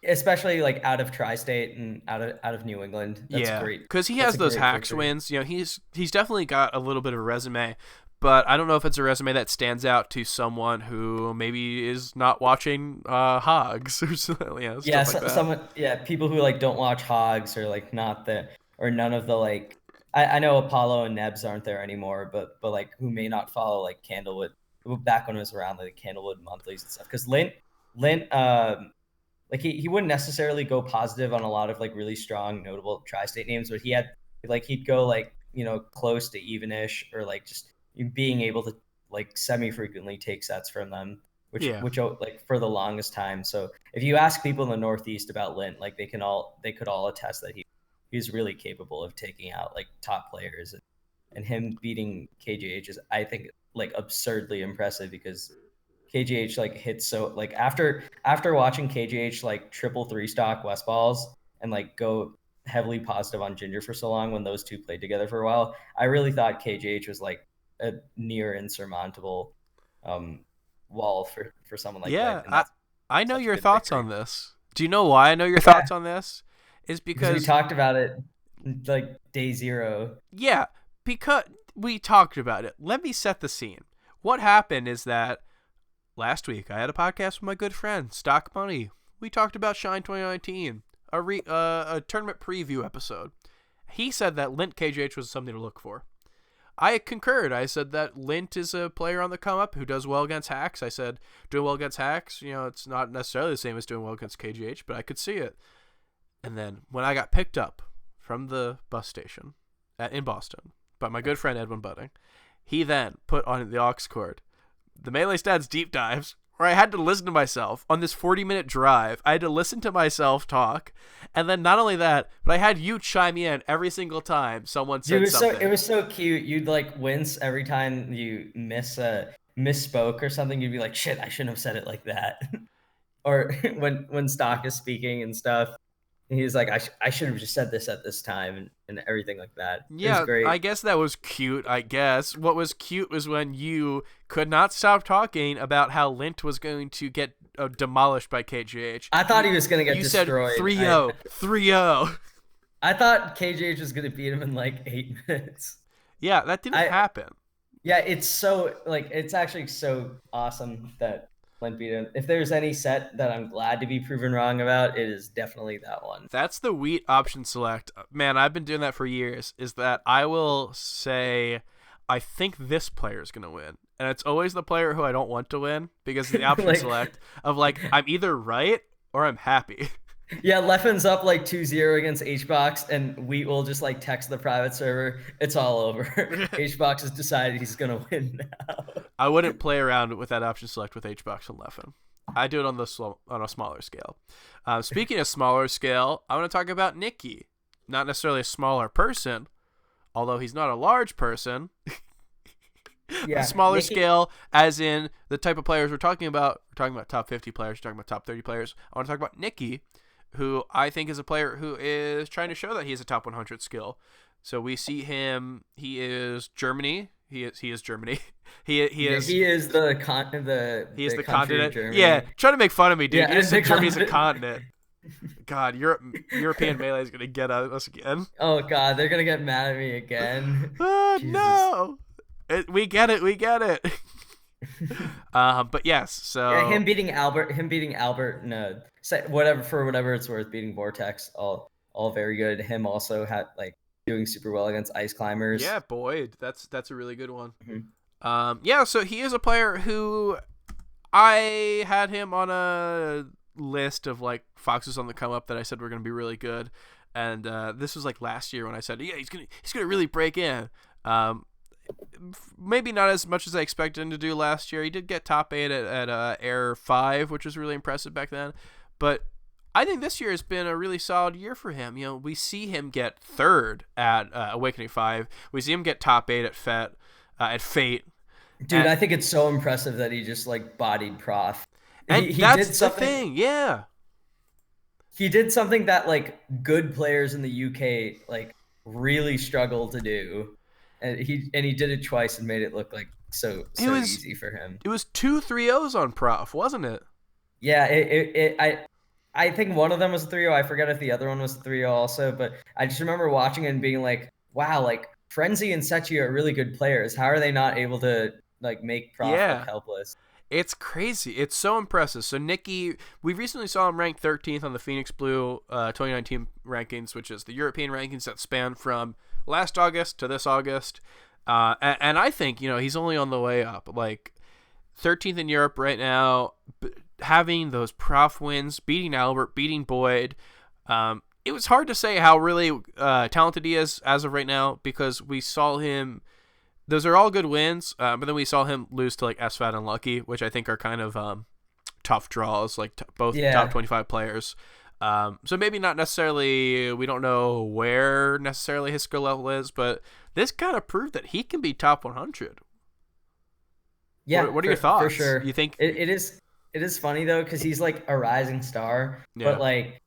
especially out of Tri-State and out of New England. That's great because he has those Hacks wins. He's definitely got a little bit of a resume, but I don't know if it's a resume that stands out to someone who maybe is not watching Hogs or something. People who don't watch Hogs or none of the I know Apollo and Nebs aren't there anymore, but like who may not follow like Candlewood back when it was around like Candlewood monthlies and stuff. Because Lint, like he wouldn't necessarily go positive on a lot of like really strong notable tri-state names, but he'd go like close to evenish or like just being able to like semi frequently take sets from them, which Yeah. like for the longest time. So if you ask people in the Northeast about Lint, like they could all attest that he's really capable of taking out like top players, and him beating KGH is, I think, like absurdly impressive because KGH like hits so like after watching KGH like triple three stock West balls and like go heavily positive on Ginger for so long when those two played together for a while, I really thought KGH was like a near insurmountable wall for someone like Lint, Yeah, and that's I know such a your good thoughts victory. on this. Do you know why I know your thoughts on this? Is Because we because talked about it like day zero. yeah, because we talked about it. Let me set the scene. What happened is that last week I had a podcast with my good friend Stock Money. We talked about Shine 2019, a tournament preview episode. He said that Lint KGH was something to look for. I concurred. I said that Lint is a player on the come up who does well against hacks. I said doing well against hacks, it's not necessarily the same as doing well against KGH, but I could see it. And then when I got picked up from the bus station in Boston by my good friend EdwinBudding, he then put on the aux cord the Melee Stats deep dives, where I had to listen to myself on this 40-minute drive. I had to listen to myself talk, and then not only that, but I had you chime in every single time someone said Dude, something. it was so cute. You'd like wince every time you misspoke or something. You'd be like, "Shit, I shouldn't have said it like that." Or when Stock is speaking and stuff, he's like, I should have just said this at this time and everything like that. It was Yeah, great. I guess that was cute, I guess. What was cute was when you could not stop talking about how Lint was going to get demolished by KGH. I thought he was going to get destroyed. You said 3-0, 3-0. I thought KGH was going to beat him in like 8 minutes. Yeah, that didn't happen. Yeah, it's actually so awesome that Lint beat him. If there's any set that I'm glad to be proven wrong about, it is definitely that one. That's the wheat option select. Man, I've been doing that for years, is that I will say, I think this player is going to win. And it's always the player who I don't want to win because of the option select of like, I'm either right or I'm happy. Yeah, Leffen's up like 2-0 against HBox, and Wheat will just like text the private server. It's all over. HBox has decided he's gonna win now. I wouldn't play around with that option select with HBox and Leffen. I do it on a smaller scale. Speaking of smaller scale, I want to talk about Nikki. Not necessarily a smaller person, although he's not a large person. Yeah, a smaller Nikki... scale, as in the type of players we're talking about. We're talking about top 50 players. We're talking about top 30 players. I want to talk about Nikki, who I think is a player who is trying to show that he has a top 100 skill. So we see him. He is Germany. He is Germany. He is the continent. Yeah, trying to make fun of me, dude. Yeah, You just said Germany's a continent. God, European Melee is gonna get us again. Oh God, they're gonna get mad at me again. Oh no! We get it. But yes, so yeah, him beating Albert. No, whatever it's worth, beating Vortex. All very good. Him also had like doing super well against Ice Climbers. Yeah, Boyd, that's a really good one. Mm-hmm. Yeah, so he is a player who I had him on a list of like foxes on the come up that I said were going to be really good, and this was like last year when I said, yeah, he's gonna really break in. Maybe not as much as I expected him to do last year. He did get top 8 at Air 5, which was really impressive back then, but I think this year has been a really solid year for him. We see him get 3rd at Awakening 5. We see him get top 8 at Fate. Dude, I think it's so impressive that he just like bodied Prof. And that's the thing, yeah. He did something that like good players in the UK like really struggle to do, and he did it twice and made it look like so easy for him. It was 2 3-0s on Prof, wasn't it? Yeah, I think one of them was a 3-0. I forget if the other one was a 3-0 also, but I just remember watching it and being like, wow, like Frenzy and Sechi are really good players. How are they not able to like make Prof look helpless? It's crazy. It's so impressive. So Nikki, we recently saw him ranked 13th on the Phoenix Blue 2019 rankings, which is the European rankings that span from last August to this August. And I think, he's only on the way up. Like 13th in Europe right now, having those prof wins, beating Albert, beating Boyd. It was hard to say how really talented he is as of right now, because we saw him. Those are all good wins, but then we saw him lose to like SFAT and Lucky, which I think are kind of tough draws, like both top 25 players. So maybe not necessarily, we don't know where necessarily his skill level is, but this kind of proved that he can be top 100. Yeah. What are your thoughts? For sure. You think it is funny though, because he's like a rising star, but like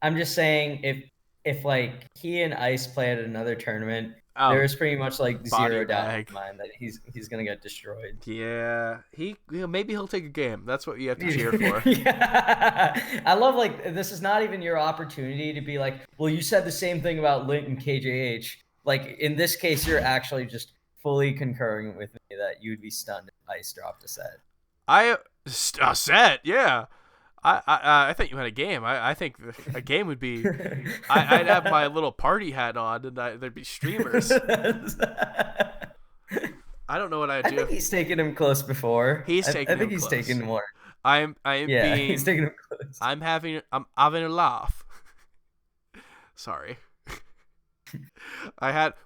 I'm just saying if like he and Ice play at another tournament, there's pretty much like zero doubt in my mind that he's gonna get destroyed. Yeah, maybe he'll take a game. That's what you have to cheer for. Yeah, I love like this is not even your opportunity to be like, well, you said the same thing about Lint and KJH. Like in this case, you're actually just fully concurring with me that you'd be stunned if Ice dropped a set. A set, yeah. I think you had a game. I think a game would be. I'd have my little party hat on, and there'd be streamers. I don't know what I'd do. I think he's taken him close before. I think he's taken more. He's taken him close. I'm having a laugh. Sorry.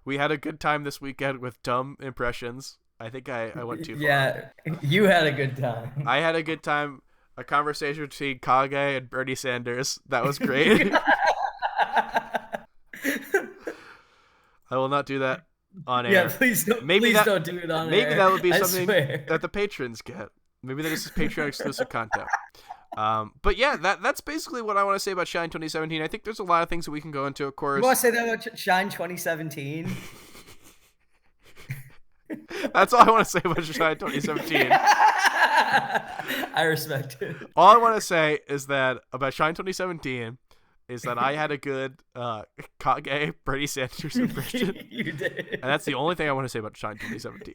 We had a good time this weekend with dumb impressions. I think I went too far. Yeah, you had a good time. I had a good time. A conversation between Kage and Bernie Sanders. That was great. I will not do that on air. Yeah, please don't. Don't do it on air. Maybe that would be something that the patrons get. Maybe that is Patreon exclusive content. But yeah, that's basically what I want to say about Shine 2017. I think there's a lot of things that we can go into. Of course, you want to say that about Shine 2017? That's all I want to say about Shine 2017. I respect it. All I want to say is that about Shine 2017 is that I had a good Kage Bernie Sanders impression. You did. And that's the only thing I want to say about Shine 2017.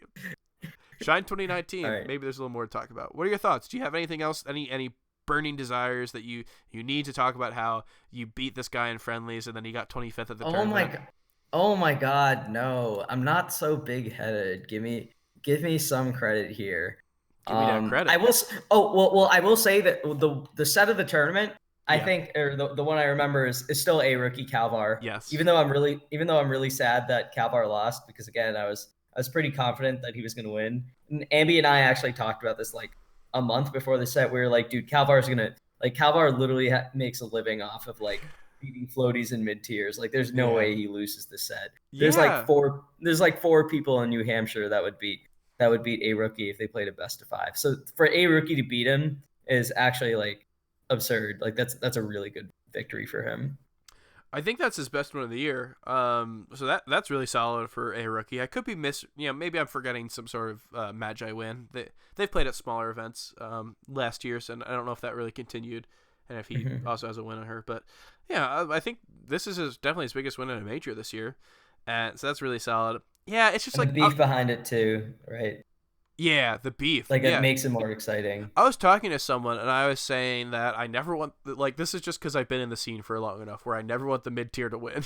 Shine 2019, right. Maybe there's a little more to talk about. What are your thoughts? Do you have anything else, any burning desires that you need to talk about, how you beat this guy in friendlies and then he got 25th at the tournament? Oh my God, no. I'm not so big-headed. Give me some credit here. Give me that credit. I will. Oh well. I will say that the set of the tournament, I think, or the one I remember is still a rookie Calvar. Yes. Even though I'm really sad that Calvar lost, because again I was pretty confident that he was going to win. And Ambi and I actually talked about this like a month before the set. We were like, dude, Calvar literally makes a living off of like beating floaties in mid tiers. Like there's no way he loses the set. There's like four people in New Hampshire that would beat a rookie if they played a best of 5. So for a rookie to beat him is actually like absurd. Like that's a really good victory for him. I think that's his best win of the year. So that's really solid for a rookie. I could be maybe I'm forgetting some sort of Magi win. They've played at smaller events last year, so I don't know if that really continued and if he also has a win on her. But yeah, I think this is definitely his biggest win in a major this year, and so that's really solid. Yeah, it's just and like the beef behind it too, right? Yeah, the beef. Like it makes it more exciting. I was talking to someone and I was saying that I never want, like, this is just because I've been in the scene for long enough where I never want the mid tier to win.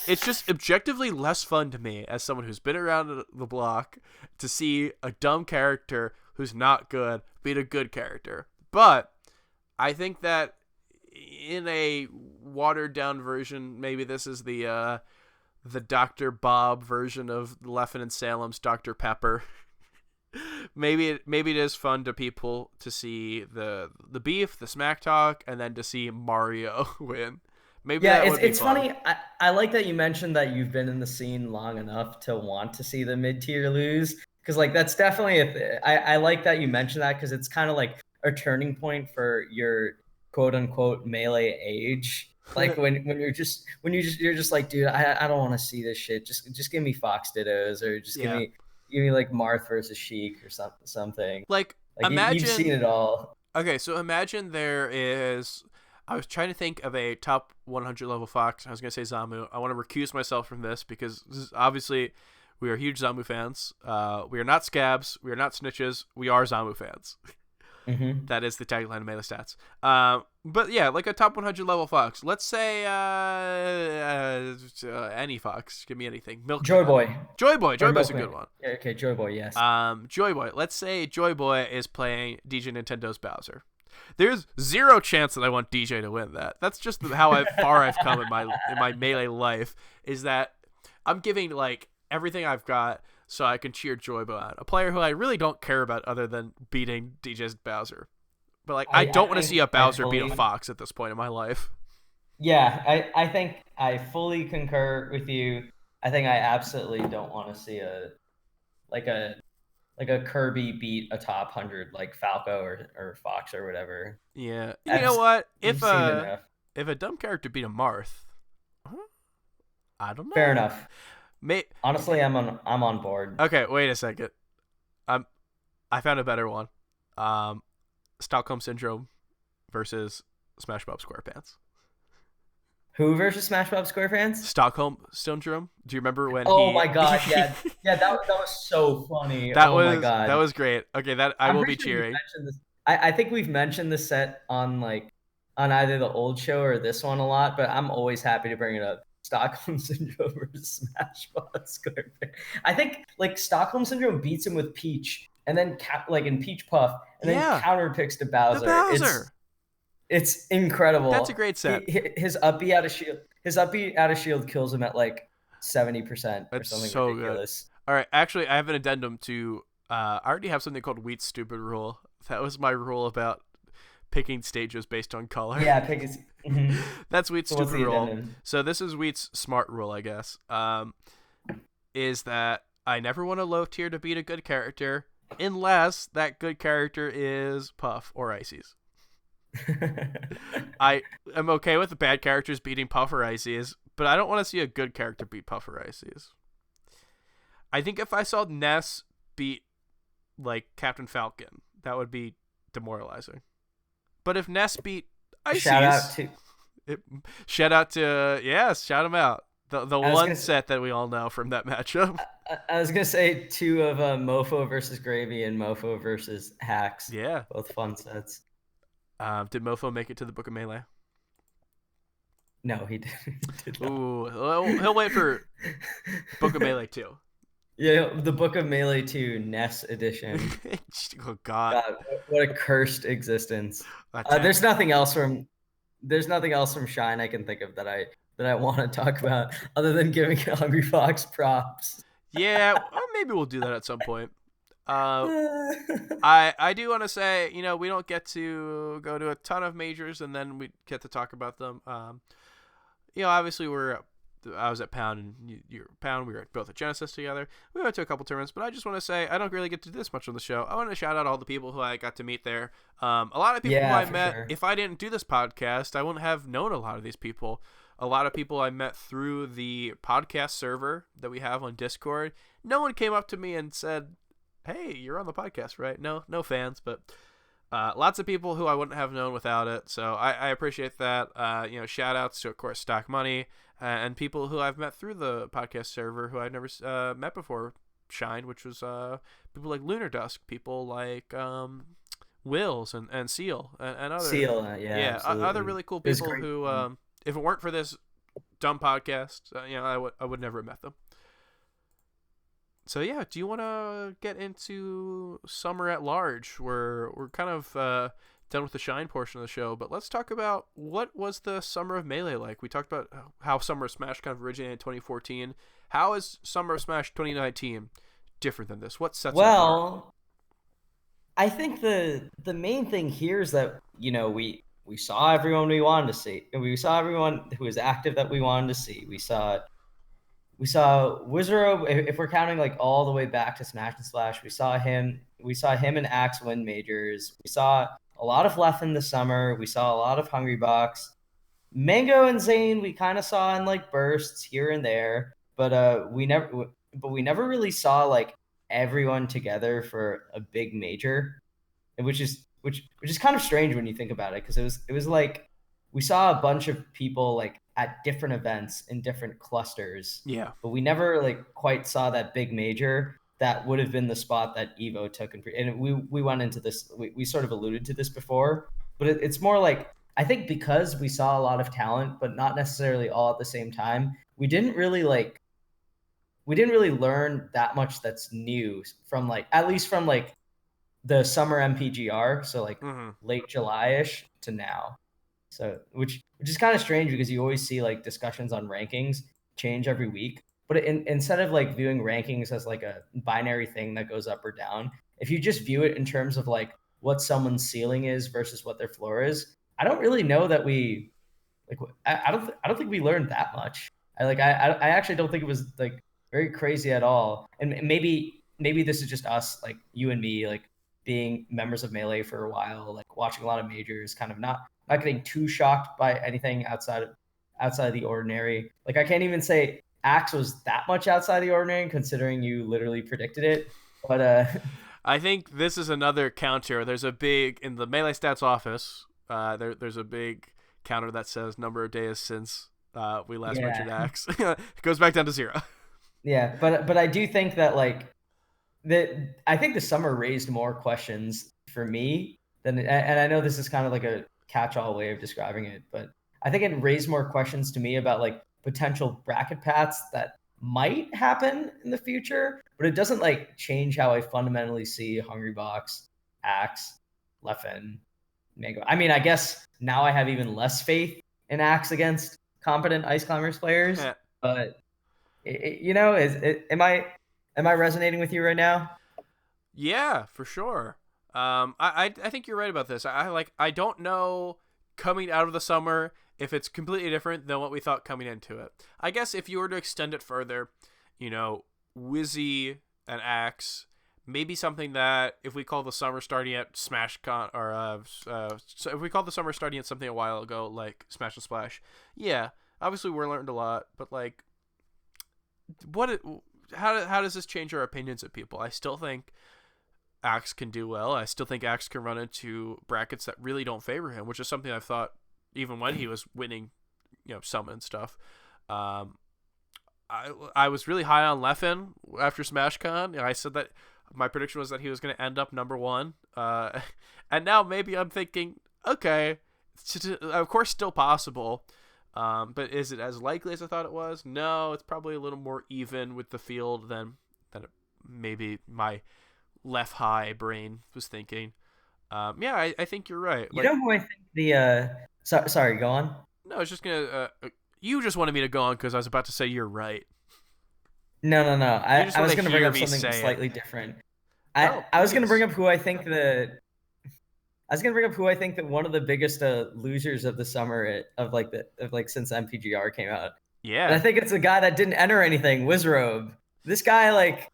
It's just objectively less fun to me as someone who's been around the block to see a dumb character who's not good beat a good character. But I think that in a watered down version, maybe this is the Dr. Bob version of Leffen and Salem's Dr. Pepper. maybe it is fun to people to see the beef, the smack talk, and then to see Mario win. Maybe it's funny. I like that you mentioned that you've been in the scene long enough to want to see the mid tier lose, because like that's definitely I like that you mentioned that, because it's kind of like a turning point for your quote unquote melee age. Like when you're just like, dude, I don't want to see this shit. Just give me Fox Dittos, or just give me like Marth versus Sheik or something. Like imagine you've seen it all. Okay, so imagine there is. I was trying to think of a top 100 level Fox. I was gonna say Zamu. I want to recuse myself from this because this is obviously We are huge Zamu fans. We are not scabs. We are not snitches. We are Zamu fans. Mm-hmm. That is the tagline of Melee Stats. But yeah, like a top 100 level fox. Let's say any fox. Give me anything. Milkman. Joy Boy. Joy Boy. Joy Or Boy's a Milkman. good one. Yeah, okay, Joy Boy, yes. Joy Boy. Let's say Joy Boy is playing DJ Nintendo's Bowser. There's zero chance that I want DJ to win that. That's just how far I've come in my Melee life, is that I'm giving like everything I've got so I can cheer Joy Boy on. A player who I really don't care about other than beating DJ's Bowser. But like I don't want to see a Bowser beat a fox at this point in my life. Yeah, I think I fully concur with you. I think I absolutely don't want to see a Kirby beat a top 100 like Falco or Fox or whatever. Yeah. You know what? If a dumb character beat a Marth, I don't know. Fair enough. Honestly, I'm on board. Okay, wait a second. I found a better one. Stockholm Syndrome versus Smash Bob SquarePants. Who versus Smash Bob SquarePants? Stockholm Syndrome. Do you remember when? Oh my god, yeah, that was so funny. My god, that was great. Okay, I will be cheering. I think we've mentioned this set on either the old show or this one a lot, but I'm always happy to bring it up. Stockholm Syndrome versus Smash Bob SquarePants. I think like Stockholm Syndrome beats him with Peach, and then in Peach Puff, and then counter picks to Bowser. The Bowser. It's incredible. That's a great set. His up B out of shield. His up B out of shield kills him at like 70% or something so ridiculous. Good. All right, actually, I have an addendum to. I already have something called Wheat's stupid rule. That was my rule about picking stages based on color. Yeah, That's Wheat's stupid rule. So this is Wheat's smart rule, I guess. Is that I never want a low tier to beat a good character unless that good character is Puff or Ices. I am okay with the bad characters beating Puff or Ices, but I don't want to see a good character beat Puff or Ices. I think if I saw Ness beat like Captain Falcon, that would be demoralizing. But if Ness beat Ices, shout out to him out. The one set that we all know from that matchup. I was gonna say two of Mofo versus Gravy and Mofo versus Hacks. Yeah, both fun sets. Did Mofo make it to the Book of Melee? No, he did not. Ooh, he'll wait for Book of Melee 2. Yeah, the Book of Melee 2 NES edition. Oh God, what a cursed existence. There's nothing else from Shine I can think of that I want to talk about other than giving Hungry Fox props. Yeah, well, maybe we'll do that at some point. I do want to say, we don't get to go to a ton of majors and then we get to talk about them. Obviously I was at Pound and you're at Pound. We were both at Genesis together. We went to a couple tournaments, but I just want to say I don't really get to do this much on the show. I want to shout out all the people who I got to meet there. A lot of people who I met, if I didn't do this podcast, I wouldn't have known a lot of these people. A lot of people I met through the podcast server that we have on Discord. No one came up to me and said, "Hey, you're on the podcast, right?" No fans, but lots of people who I wouldn't have known without it. So I appreciate that. Shout outs to, of course, Stock Money and people who I've met through the podcast server who I've never met before Shine, which was people like Lunar Dusk, people like Wills and Seal and other other really cool people who if it weren't for this dumb podcast, I would never have met them. So yeah, do you want to get into Summer at Large? We're kind of done with the Shine portion of the show, but let's talk about what was the Summer of Melee like. We talked about how Summer of Smash kind of originated in 2014. How is Summer of Smash 2019 different than this? What sets it apart? I think the main thing here is that we saw everyone we wanted to see, and we saw everyone who was active that we wanted to see. We saw Wizaro, if we're counting like all the way back to Smash and Splash, we saw him and Axe win majors. We saw a lot of Left in the summer. We saw a lot of Hungry Box. Mango and Zane we kind of saw in like bursts here and there, but we never really saw like everyone together for a big major, which is kind of strange when you think about it, because it was like we saw a bunch of people like at different events in different clusters. Yeah. But we never like quite saw that big major that would have been the spot that Evo took. And we went into this, we sort of alluded to this before, but it's more like, I think because we saw a lot of talent, but not necessarily all at the same time, we didn't really learn that much that's new from like, at least from like the summer MPGR. So like late July-ish to now. So which is kind of strange because you always see like discussions on rankings change every week. But instead of like viewing rankings as like a binary thing that goes up or down, if you just view it in terms of like what someone's ceiling is versus what their floor is, I don't really know that we like. I don't think we learned that much. I actually don't think it was like very crazy at all. And maybe this is just us, like you and me, like being members of Melee for a while, like watching a lot of majors, kind of not getting too shocked by anything outside of the ordinary. Like I can't even say Axe was that much outside the ordinary, considering you literally predicted it. But I think this is another counter. There's a big in the Melee Stats office. There's a big counter that says number of days since we last mentioned Axe. It goes back down to 0. Yeah, but I do think that like I think the summer raised more questions for me than, and I know this is kind of like a catch-all way of describing it, but I think it raised more questions to me about like potential bracket paths that might happen in the future, but it doesn't like change how I fundamentally see Hungrybox, Axe, Leffen, Mango. I mean, I guess now I have even less faith in Axe against competent Ice Climbers players, but am I resonating with you right now? Yeah, for sure. I think you're right about this. I don't know coming out of the summer if it's completely different than what we thought coming into it. I guess if you were to extend it further, Wizzy and Axe, maybe something that if we call the summer starting at SmashCon, or so if we call the summer starting at something a while ago like Smash and Splash, yeah, obviously we learned a lot, but like, how does this change our opinions of people? I still think Axe can do well. I still think Axe can run into brackets that really don't favor him, which is something I've thought even when he was winning, summon stuff. I was really high on Leffen after SmashCon. I said that my prediction was that he was going to end up number 1. And now maybe I'm thinking, okay, of course, still possible. But is it as likely as I thought it was? No, it's probably a little more even with the field than maybe my left high brain was thinking. I think you're right. You know who I think the sorry, go on. No, I was just gonna. You just wanted me to go on because I was about to say you're right. No. I was going to bring up something slightly different. I was going to bring up who I think that one of the biggest losers of the summer since MPGR came out. Yeah. And I think it's a guy that didn't enter anything, Wizrobe. This guy, like,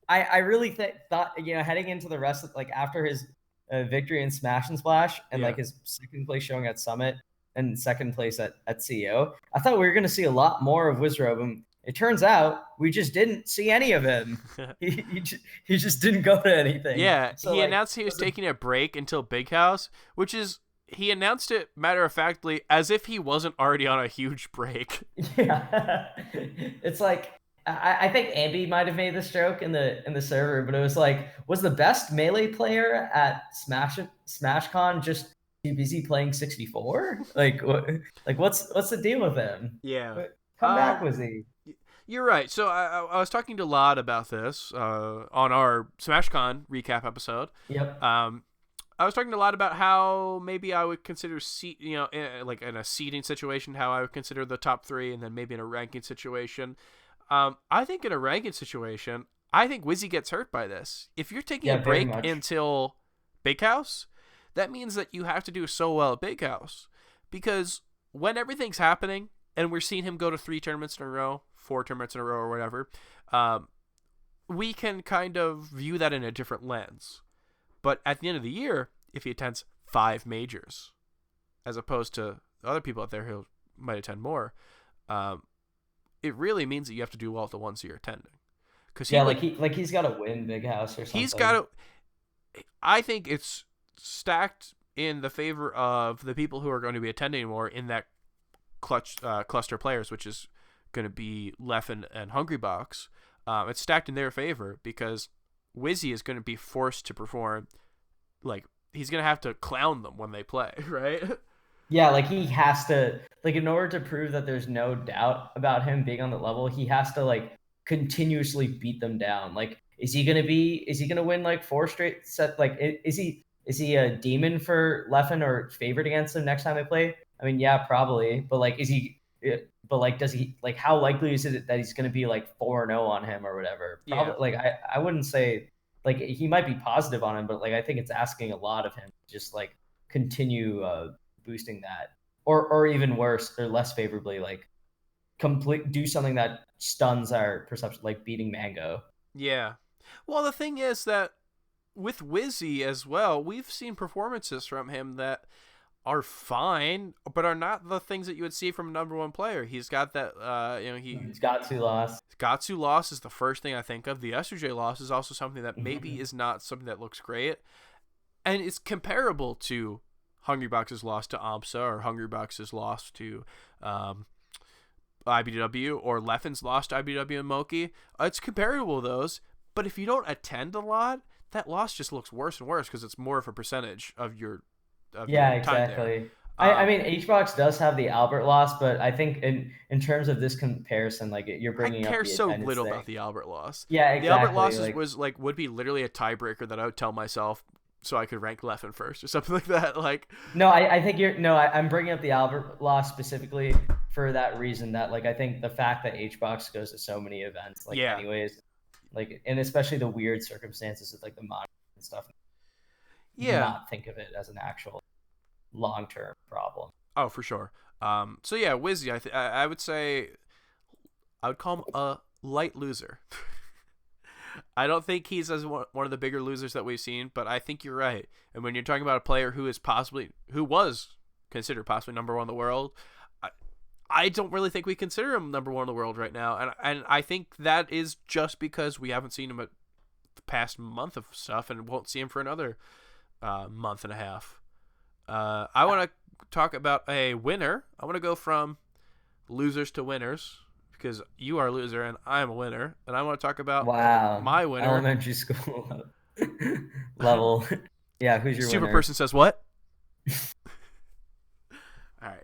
I really thought, heading into the rest of, like, after his victory in Smash and Splash and like his second place showing at Summit and second place at CEO, I thought we were going to see a lot more of Wizrobe. And it turns out we just didn't see any of him. he just didn't go to anything. Yeah, so he announced he was taking a break until Big House, which is, he announced it matter-of-factly as if he wasn't already on a huge break. Yeah. It's like, I think Ambi might have made this joke in the server, but it was like, was the best Melee player at SmashCon just too busy playing 64? Like what's the deal with him? Yeah. Come back, Wizzy. You're right. So I was talking to Lod about this on our SmashCon recap episode. Yep. I was talking a lot about how maybe I would consider like in a seeding situation, how I would consider the top 3, and then maybe in a ranking situation. I think in a ranking situation, I think Wizzy gets hurt by this. If you're taking a break until Big House, that means that you have to do so well at Big House, because when everything's happening and we're seeing him go to 3 tournaments in a row, 4 tournaments in a row, or whatever, we can kind of view that in a different lens. But at the end of the year, if he attends 5 majors, as opposed to other people out there who might attend more, it really means that you have to do well at the ones that you're attending. He's got to win Big House or something. He's got to. I think it's stacked in the favor of the people who are going to be attending more, in that cluster players, which is going to be Leffen and Hungrybox, it's stacked in their favor because Wizzy is going to be forced to perform. Like, he's going to have to clown them when they play, right? Yeah, like he has to, like, in order to prove that there's no doubt about him being on the level, he has to like continuously beat them down. Like, is he gonna win like 4 straight set? Like, is he a demon for Leffen or favored against him next time they play? I mean, yeah, probably. But like, but like, does he, like, how likely is it that he's gonna be like 4-0 on him or whatever? Probably. Yeah. Like, I wouldn't say, like, he might be positive on him, but like I think it's asking a lot of him to just like continue boosting that, or even worse or less favorably, like do something that stuns our perception, like beating Mango. Yeah. Well, the thing is that with Wizzy as well, we've seen performances from him that are fine, but are not the things that you would see from a number 1 player. He's got that, He's got 2 loss. Gatsu loss is the first thing I think of. The SJ loss is also something that maybe is not something that looks great, and it's comparable to Hungrybox's loss to AMSA, or Hungrybox's loss to IBW, or Leffen's loss to IBW and Moki. It's comparable to those, but if you don't attend a lot, that loss just looks worse and worse because it's more of a percentage of your time Exactly. there. I mean, HBox does have the Albert loss, but I think in terms of this comparison, like, you're bringing up the I care so attendance little thing. about the Albert loss. Yeah, The Albert exactly. losses would be literally a tiebreaker that I would tell myself so I could rank Leffen first or something like that. Like, No, I think I'm bringing up the Albert loss specifically for that reason, that like I think the fact that HBox goes to so many events, like, Yeah. anyways, like, and especially the weird circumstances of like the monitor and stuff, yeah. not think of it as an actual long-term problem. Oh, for sure. So yeah, Wizzy, I would say I would call him a light loser. I don't think he's as one of the bigger losers that we've seen, but I think you're right. And when you're talking about a player who was considered possibly number 1 in the world, I don't really think we consider him number 1 in the world right now. And I think that is just because we haven't seen him at the past month of stuff and won't see him for another month and a half. I want to talk about a winner. I want to go from losers to winners, because you are a loser and I'm a winner, and I want to talk about my winner. Elementary school level. Yeah, who's your Super winner? person says what? All right,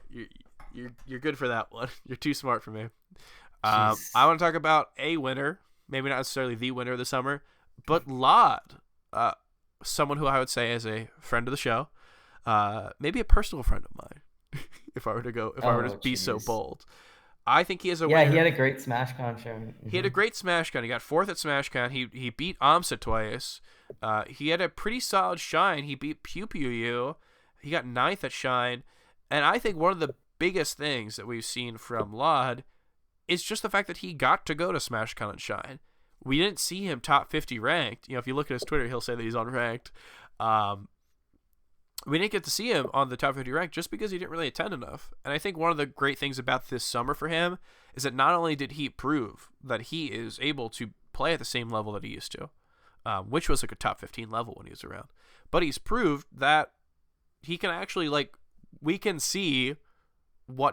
you're good for that one. You're too smart for me. I want to talk about a winner, maybe not necessarily the winner of the summer, but Lod, someone who I would say is a friend of the show, maybe a personal friend of mine. if I were to be so bold. I think he is a winner. Yeah, he had a great SmashCon show. He had a great SmashCon. He got 4th at SmashCon. He beat AMSA twice. He had a pretty solid Shine. He beat Pew Pew U. He got 9th at Shine. And I think one of the biggest things that we've seen from Lod is just the fact that he got to go to SmashCon and Shine. We didn't see him top 50 ranked. You know, if you look at his Twitter, he'll say that he's unranked. We didn't get to see him on the top 50 rank just because he didn't really attend enough. And I think one of the great things about this summer for him is that not only did he prove that he is able to play at the same level that he used to, which was like a top 15 level when he was around, but he's proved that he can actually, like, we can see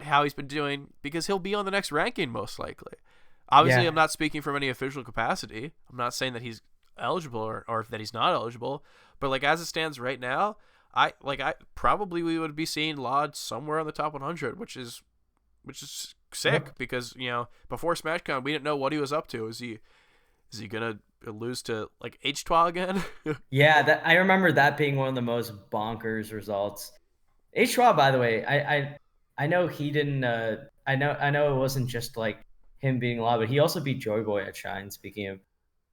how he's been doing because he'll be on the next ranking most likely. Obviously, yeah. I'm not speaking from any official capacity. I'm not saying that he's eligible or that he's not eligible, but like as it stands right now, I probably we would be seeing Lod somewhere on the top 100, which is sick because, you know, before SmashCon we didn't know what he was up to. Is he gonna lose to like H2 again? Yeah, I remember that being one of the most bonkers results. H2, by the way, I know he didn't. I know it wasn't just like him beating Lod, but he also beat Joy Boy at Shine. Speaking of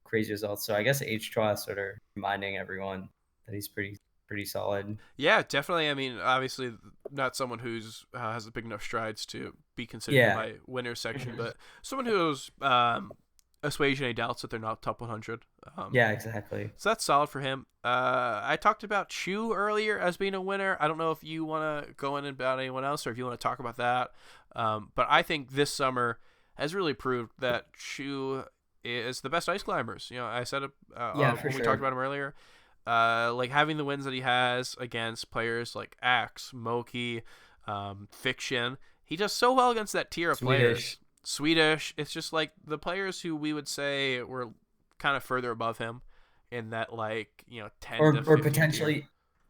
crazy results, so I guess H2 sort of reminding everyone that he's pretty solid. Yeah, definitely. I mean, obviously not someone who's has big enough strides to be considered in my winner section, but someone who's assuaging any doubts that they're not top 100. Yeah, exactly. So that's solid for him. I talked about Chu earlier as being a winner. I don't know if you want to go in about anyone else or if you want to talk about that. But I think this summer has really proved that Chu is the best ice climbers. You know, I said it when we talked about him earlier. Like having the wins that he has against players like Axe, Moki, Fiction, he does so well against that tier of Swedish. players. Swedish. It's just like the players who we would say were kind of further above him in that, like, 10 to 15 or tier.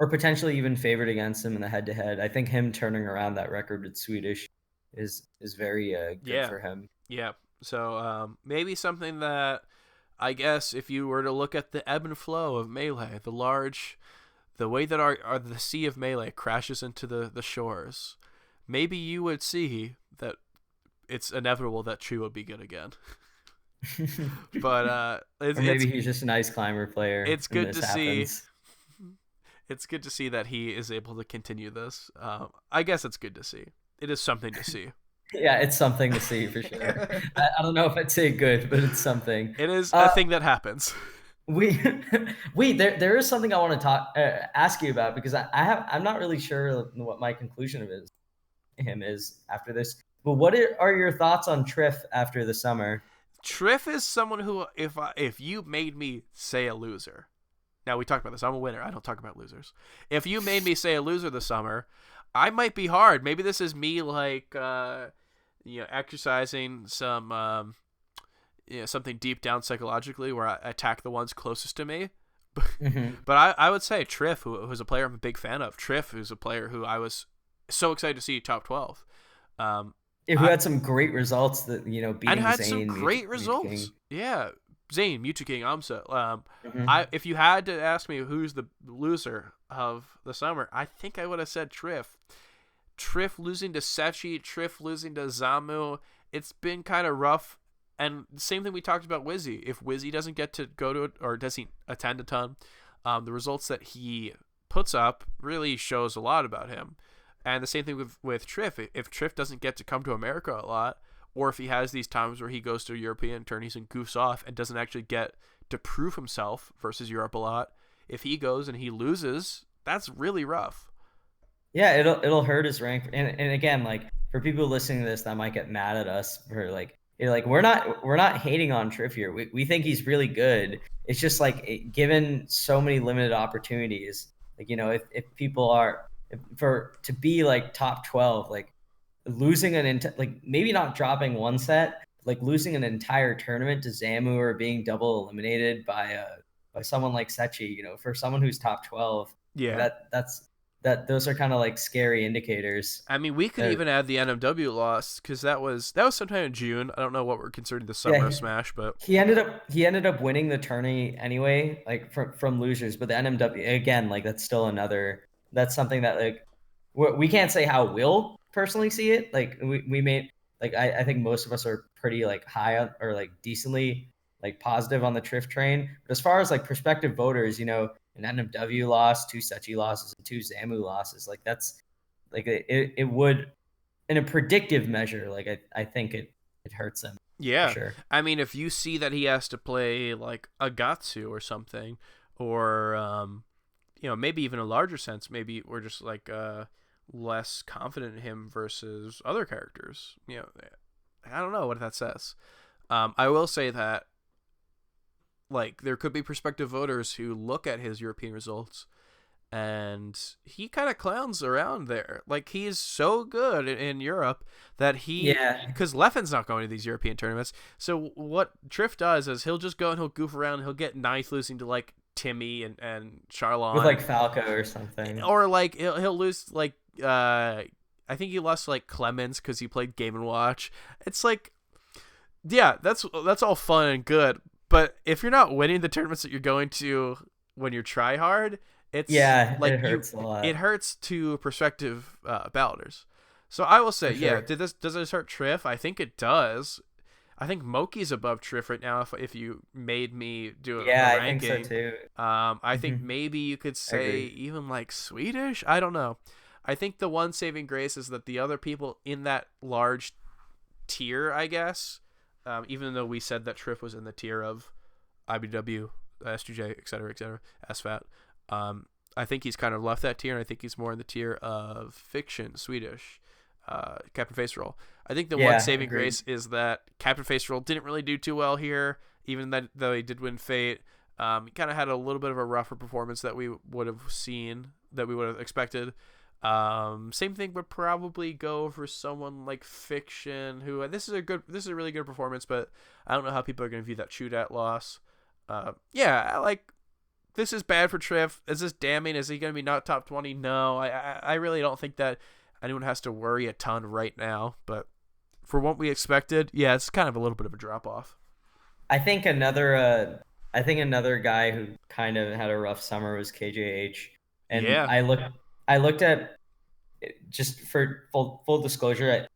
potentially even favored against him in the head-to-head. I think him turning around that record with Swedish is very good Yeah. for him. Yeah. So maybe something that, I guess, if you were to look at the ebb and flow of Melee, the way that the sea of Melee crashes into the shores, maybe you would see that it's inevitable that Tree would be good again. But Or maybe he's just an ice climber player it's and good this to see. happens. It's good to see that he is able to continue this. I guess it's good to see. It is something to see. Yeah, it's something to see for sure. I don't know if I'd say good, but it's something. It is a thing that happens. There is something I want to ask you about, because I'm not really sure what my conclusion of him is after this. But what are your thoughts on Triff after the summer? Triff is someone who, if you made me say a loser, now we talked about this, I'm a winner, I don't talk about losers. If you made me say a loser this summer, I might be hard. Maybe this is me like exercising some something deep down psychologically where I attack the ones closest to me. Mm-hmm. But I would say Triff, who's a player I'm a big fan of. Triff, who's a player who I was so excited to see top 12. Who had some great results that beating and had Zane, some great results. King. Yeah, Zane, Mewtwo King, Amsa. Mm-hmm. If you had to ask me who's the loser of the summer, I think I would have said Triff. Triff losing to Sechi, Triff losing to Zamu. It's been kind of rough. And same thing we talked about Wizzy. If Wizzy doesn't get to go to it or doesn't attend a ton, the results that he puts up really shows a lot about him. And the same thing with Triff. If Triff doesn't get to come to America a lot, or if he has these times where he goes to European tourneys and goofs off and doesn't actually get to prove himself versus Europe a lot, if he goes and he loses, that's really rough. Yeah, it'll hurt his rank. And again, like, for people listening to this that might get mad at us for like we're not hating on Triff here. We think he's really good. It's just like, given so many limited opportunities, like, if people are to be like top 12, like losing like maybe not dropping one set, like losing an entire tournament to Zamu or being double eliminated by someone like Sechi, for someone who's top 12, Yeah. those are kind of like scary indicators. I mean, we could even add the NMW loss, because that was sometime in June. I don't know what we're considering the summer of Smash, but he ended up winning the tourney anyway, like from losers. But the NMW, again, like, that's something that, like, we can't say how we'll personally see it. Like, we made, like, I think most of us are pretty like high on, or like decently like positive on the Triff train. But as far as like prospective voters, an NMW loss, 2 Sechi losses, and 2 Zamu losses, like, that's like, it would, in a predictive measure, like, I think it hurts them. Yeah, for sure. I mean, if you see that he has to play like a Gatsu or something, or maybe even a larger sense, maybe we're just like less confident in him versus other characters. I don't know what that says. I will say that, like, there could be prospective voters who look at his European results and he kind of clowns around there. Like, he is so good in Europe that because Leffen's not going to these European tournaments. So what Triff does is he'll just go and he'll goof around and he'll get ninth losing to like Timmy and Charlon with like Falco or something, or like he'll lose like I think he lost to like Clemens because he played Game and Watch. It's like, yeah, that's all fun and good, but if you're not winning the tournaments that you're going to when you try hard, like, it hurts a lot. It hurts to prospective balloters. So I will say, sure. does this hurt Triff? I think it does. I think Moki's above Triff right now. If you made me do a ranking, I think so too. I think maybe you could say even like Swedish. I don't know. I think the one saving grace is that the other people in that large tier, I guess, even though we said that Triff was in the tier of IBW, S2J, etc., SFAT, I think he's kind of left that tier, and I think he's more in the tier of Fiction, Swedish, Captain Face Roll. I think the one saving grace is that Captain Face Roll didn't really do too well here, even though he did win Fate. He kind of had a little bit of a rougher performance that we would have seen, that we would have expected. Same thing would probably go for someone like Fiction, who this is a really good performance, but I don't know how people are going to view that shootout loss. Yeah, like this is bad for Triff. Is this damning? Is he going to be not top 20? No, I really don't think that anyone has to worry a ton right now. But for what we expected, yeah, it's kind of a little bit of a drop off. I think another guy who kind of had a rough summer was KJH, and Yeah, I looked at, just for full disclosure,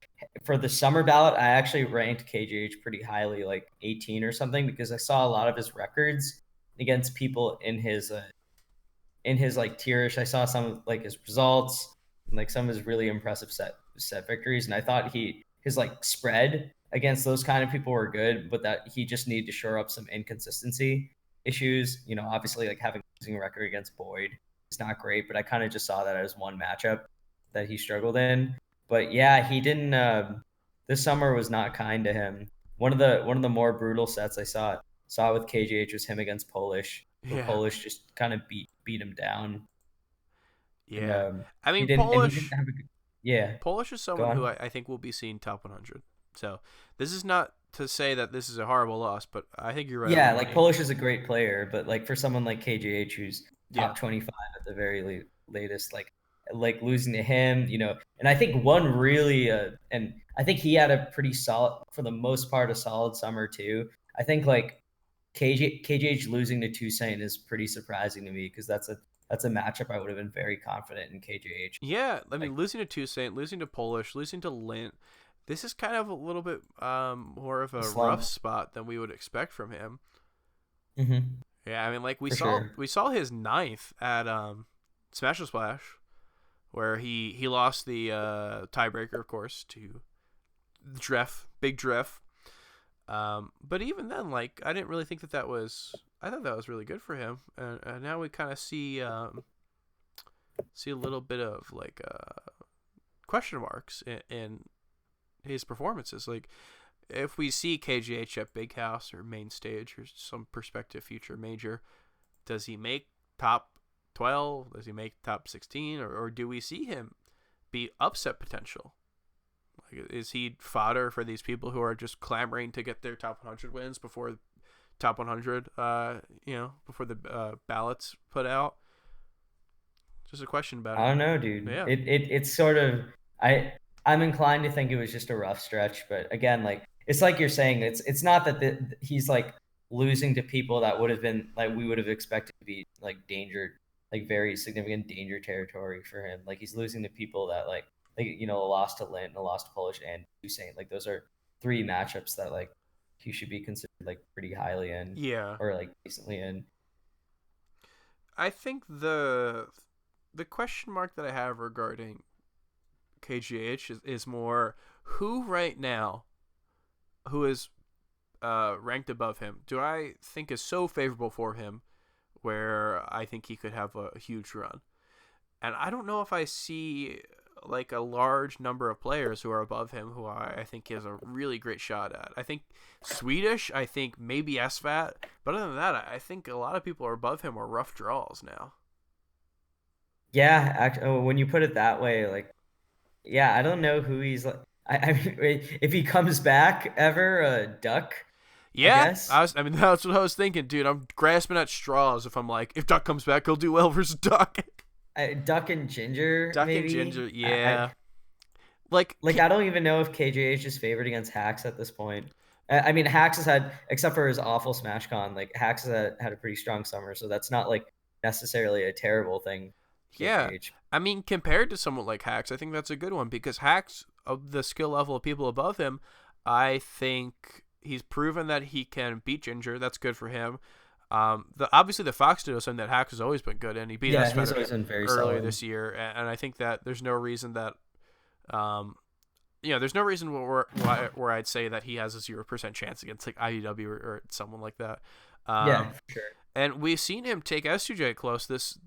for the summer ballot, I actually ranked KJH pretty highly, like 18 or something, because I saw a lot of his records against people in his like tierish. I saw some of like his results, and like some of his really impressive set victories, and I thought his like spread against those kind of people were good, but that he just needed to shore up some inconsistency issues. You know, obviously like having a losing record against Boyd is not great, but I kind of just saw that as one matchup that he struggled in. But yeah, he didn't. This summer was not kind to him. One of the more brutal sets I saw with KGH was him against Polish, where yeah, Polish just kind of beat him down, and yeah. I he mean, didn't Polish have a good, yeah. Polish is Go someone who on. I think will be seen top 100. So this is not to say that this is a horrible loss, but I think you're right on the Yeah, like money. Polish is a great player, but like for someone like KJH who's Yeah, top 25 at the very latest, like losing to him, you know, and I think one really and I think he had a pretty solid, for the most part, a solid summer too. I think like KJH losing to Toussaint is pretty surprising to me, because that's a matchup I would have been very confident in KJH. yeah. I Like mean, losing to Toussaint, losing to Polish, losing to Lint. This is kind of a little bit more of a a rough slump. spot than we would expect from him. Hmm. Yeah, I mean, like For sure. we saw his ninth at Smash or Splash, where he lost the tiebreaker, of course, to Dreff, Big Dreff. But even then, like I didn't really think that was. I thought that was really good for him, and now we kind of see a little bit of like question marks in his performances. Like if we see KGH at Big House or main stage or some prospective future major, does he make top 12? Does he make top 16? Or do we see him be upset potential? Like, is he fodder for these people who are just clamoring to get their top 100 wins before top 100, before the ballots put out? Just a question about I him. don't know, dude. Yeah. It's sort of, I I'm inclined to think it was just a rough stretch, but again, like it's like you're saying, it's not that he's like losing to people that would have been like we would have expected to be like danger, like very significant danger territory for him. Like he's losing to people that like you know, a loss to Lint, a loss to Polish, and Usain. Like those are three matchups that like he should be considered like pretty highly in, Yeah. or like decently in. I think the question mark that I have regarding KGH is more who right now who is ranked above him do I think is so favorable for him where I think he could have a huge run. And I don't know if I see like a large number of players who are above him who I think he has a really great shot at. I think Swedish, I think maybe SFAT, but other than that, I think a lot of people are above him are rough draws now. Yeah, actually, when you put it that way, like yeah, I don't know who he's like. I mean, if he comes back ever, Duck, I Yeah, guess. I mean that's what I was thinking, dude. I'm grasping at straws if I'm like, if Duck comes back, he'll do well versus Duck. Duck and Ginger, Duck and maybe. Ginger, I yeah. Like, like. I don't even know if KJH is favored against Hacks at this point. I mean, Hacks has had, except for his awful SmashCon, like Hacks has had a pretty strong summer, so that's not like necessarily a terrible thing. yeah. KJH. I mean, compared to someone like Hacks, I think that's a good one because Hacks, of the skill level of people above him, I think he's proven that he can beat Ginger. That's good for him. Obviously the Fox Duo is something that Hacks has always been good in. He beat Yeah, us he's always been very earlier solid. this year, and I think that there's no reason that um, there's no reason where I'd say that he has a 0% chance against like IDW or someone like that. Yeah, Um, for sure. and we've seen him take S2J close this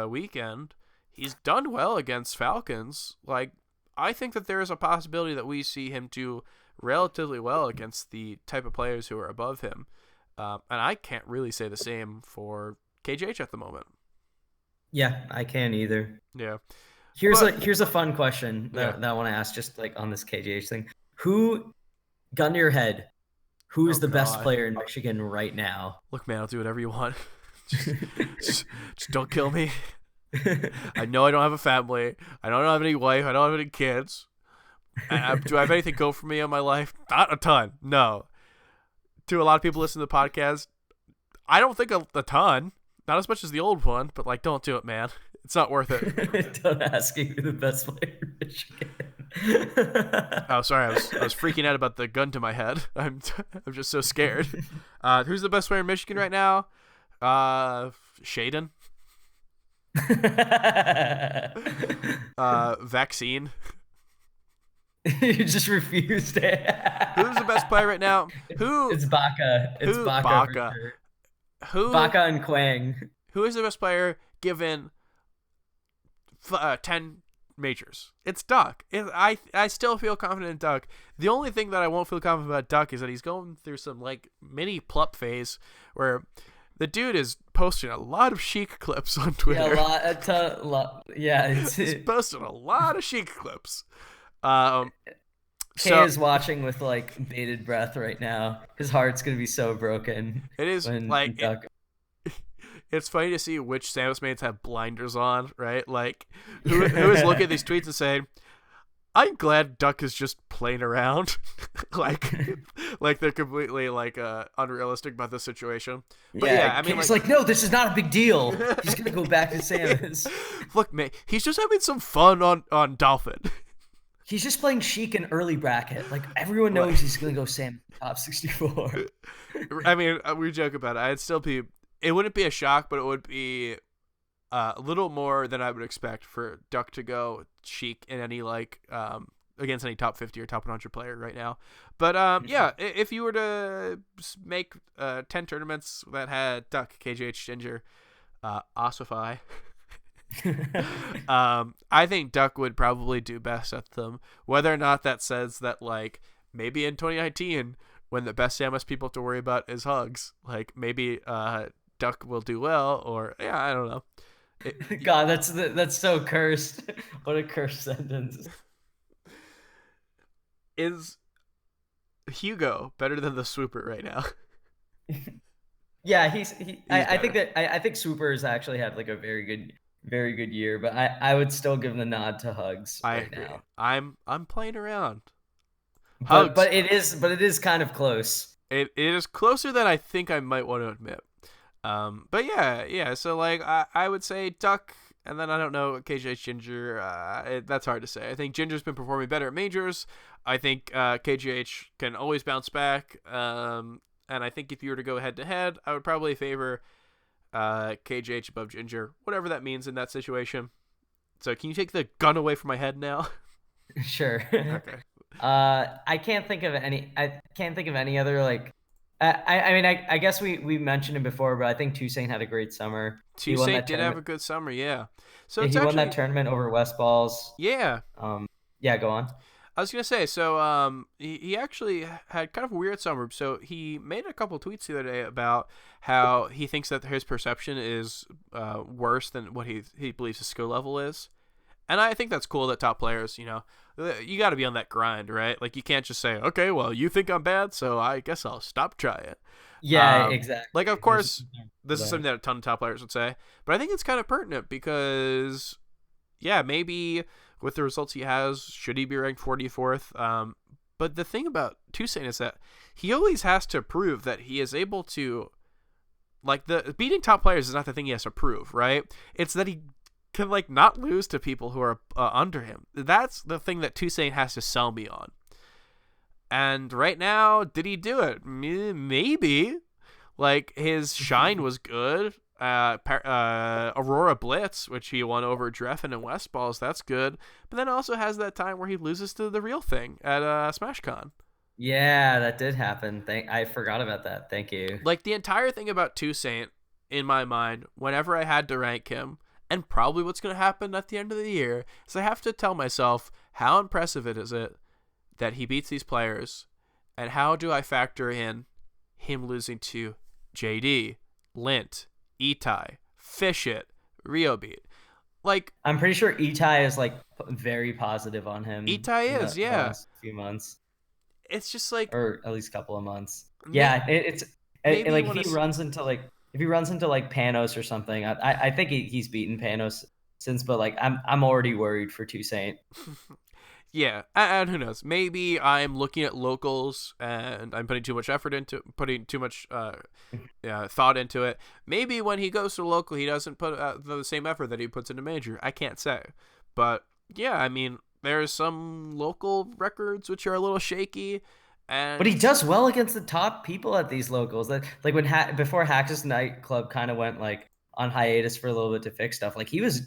weekend. He's done well against Falcons. Like I think that there is a possibility that we see him do relatively well against the type of players who are above him. And I can't really say the same for KJH at the moment. Yeah, I can't either. Yeah. Here's a fun question that I want to ask, just like on this KGH thing. Who, gun to your head, who is the best player in Michigan right now? Look, man, I'll do whatever you want. just don't kill me. I know I don't have a family. I don't have any wife. I don't have any kids. Do I have anything go for me in my life? Not a ton. No. Do a lot of people listen to the podcast? I don't think a ton. Not as much as the old one, but like, don't do it, man. It's not worth it. Don't ask who the best player in Michigan. Oh, sorry. I was freaking out about the gun to my head. I'm just so scared. Who's the best player in Michigan right now? Shaden. Vaccine. You just refused it. Who's the best player right now? It's Baca. It's Baca. Baca and Quang. Who is the best player given 10 majors? It's Duck. I still feel confident in Duck. The only thing that I won't feel confident about Duck is that he's going through some like mini plup phase where the dude is posting a lot of Sheik clips on Twitter. Yeah, a lot. Yeah, he's posting a lot of Sheik clips. Kay is watching with like bated breath right now. His heart's gonna be so broken. It is like it's funny to see which Samus mates have blinders on, right? Like who is looking at these tweets and saying, "I'm glad Duck is just playing around," like they're completely like unrealistic about this situation. But yeah, I mean, it's like, no, this is not a big deal. He's gonna go back to Samus. Look, mate, he's just having some fun on Dolphin. He's just playing Sheik in early bracket. Like, everyone knows he's going to go Sam top 64. I mean, we joke about it. It wouldn't be a shock, but it would be a little more than I would expect for Duck to go Sheik in any, like, against any top 50 or top 100 player right now. But, yeah, if you were to make 10 tournaments that had Duck, KJH, Ginger, Ossify... I think Duck would probably do best at them. Whether or not that says that, like, maybe in 2019, when the best Samus people have to worry about is Hugs, like maybe Duck will do well, or yeah, I don't know. God, that's so cursed. What a cursed sentence. Is Hugo better than the Swooper right now? Yeah, I think Swooper has actually had like a very good year, but I would still give the nod to Hugs now. I'm playing around. Hugs. But it is kind of close. It is closer than I think I might want to admit. But yeah. So like I would say Duck, and then I don't know KJH Ginger. That's hard to say. I think Ginger's been performing better at majors. I think KJH can always bounce back. And I think if you were to go head to head, I would probably favor KJH above Ginger, whatever that means in that situation. So can you take the gun away from my head now? Sure. Okay. I can't think of any other like. I mean, I guess we mentioned it before, but I think Toussaint had a great summer. Toussaint did have a good summer, yeah. So he won that tournament over West Balls. Yeah. Yeah, go on. I was gonna say, so he actually had kind of a weird summer. So he made a couple tweets the other day about how he thinks that his perception is worse than what he believes his skill level is, and I think that's cool that top players, you got to be on that grind, right? Like you can't just say, okay, well you think I'm bad, so I guess I'll stop trying. Yeah, exactly. Like of course, this is something that a ton of top players would say, but I think it's kind of pertinent because, yeah, maybe. With the results he has, should he be ranked 44th? But the thing about Toussaint is that he always has to prove that he is able to, like, the beating top players is not the thing he has to prove, right? It's that he can, like, not lose to people who are under him. That's the thing that Toussaint has to sell me on. And right now, did he do it? Maybe. Like, his shine was good. Aurora Blitz, which he won over Dreffen and West Balls, that's good. But then also has that time where he loses to the real thing at SmashCon. Yeah, that did happen. I forgot about that. Thank you. Like the entire thing about Toussaint, in my mind, whenever I had to rank him, and probably what's going to happen at the end of the year, is I have to tell myself how impressive is it that he beats these players, and how do I factor in him losing to JD, Lint, Itai, Fishit, Ryobeat. Like, I'm pretty sure Itai is like very positive on him Itai in is, the yeah. last few months, It's just like or at least a couple of months. may, Yeah, maybe you like want to. if he runs into like Panos or something, I think he's beaten Panos since, but like I'm already worried for Toussaint. Yeah, and who knows? Maybe I'm looking at locals and I'm putting too much thought into it. Maybe when he goes to local, he doesn't put the same effort that he puts into major. I can't say, but yeah, I mean, there's some local records which are a little shaky, But he and does well against the top people at these locals. Like when before Hax's nightclub kind of went like on hiatus for a little bit to fix stuff. Like he was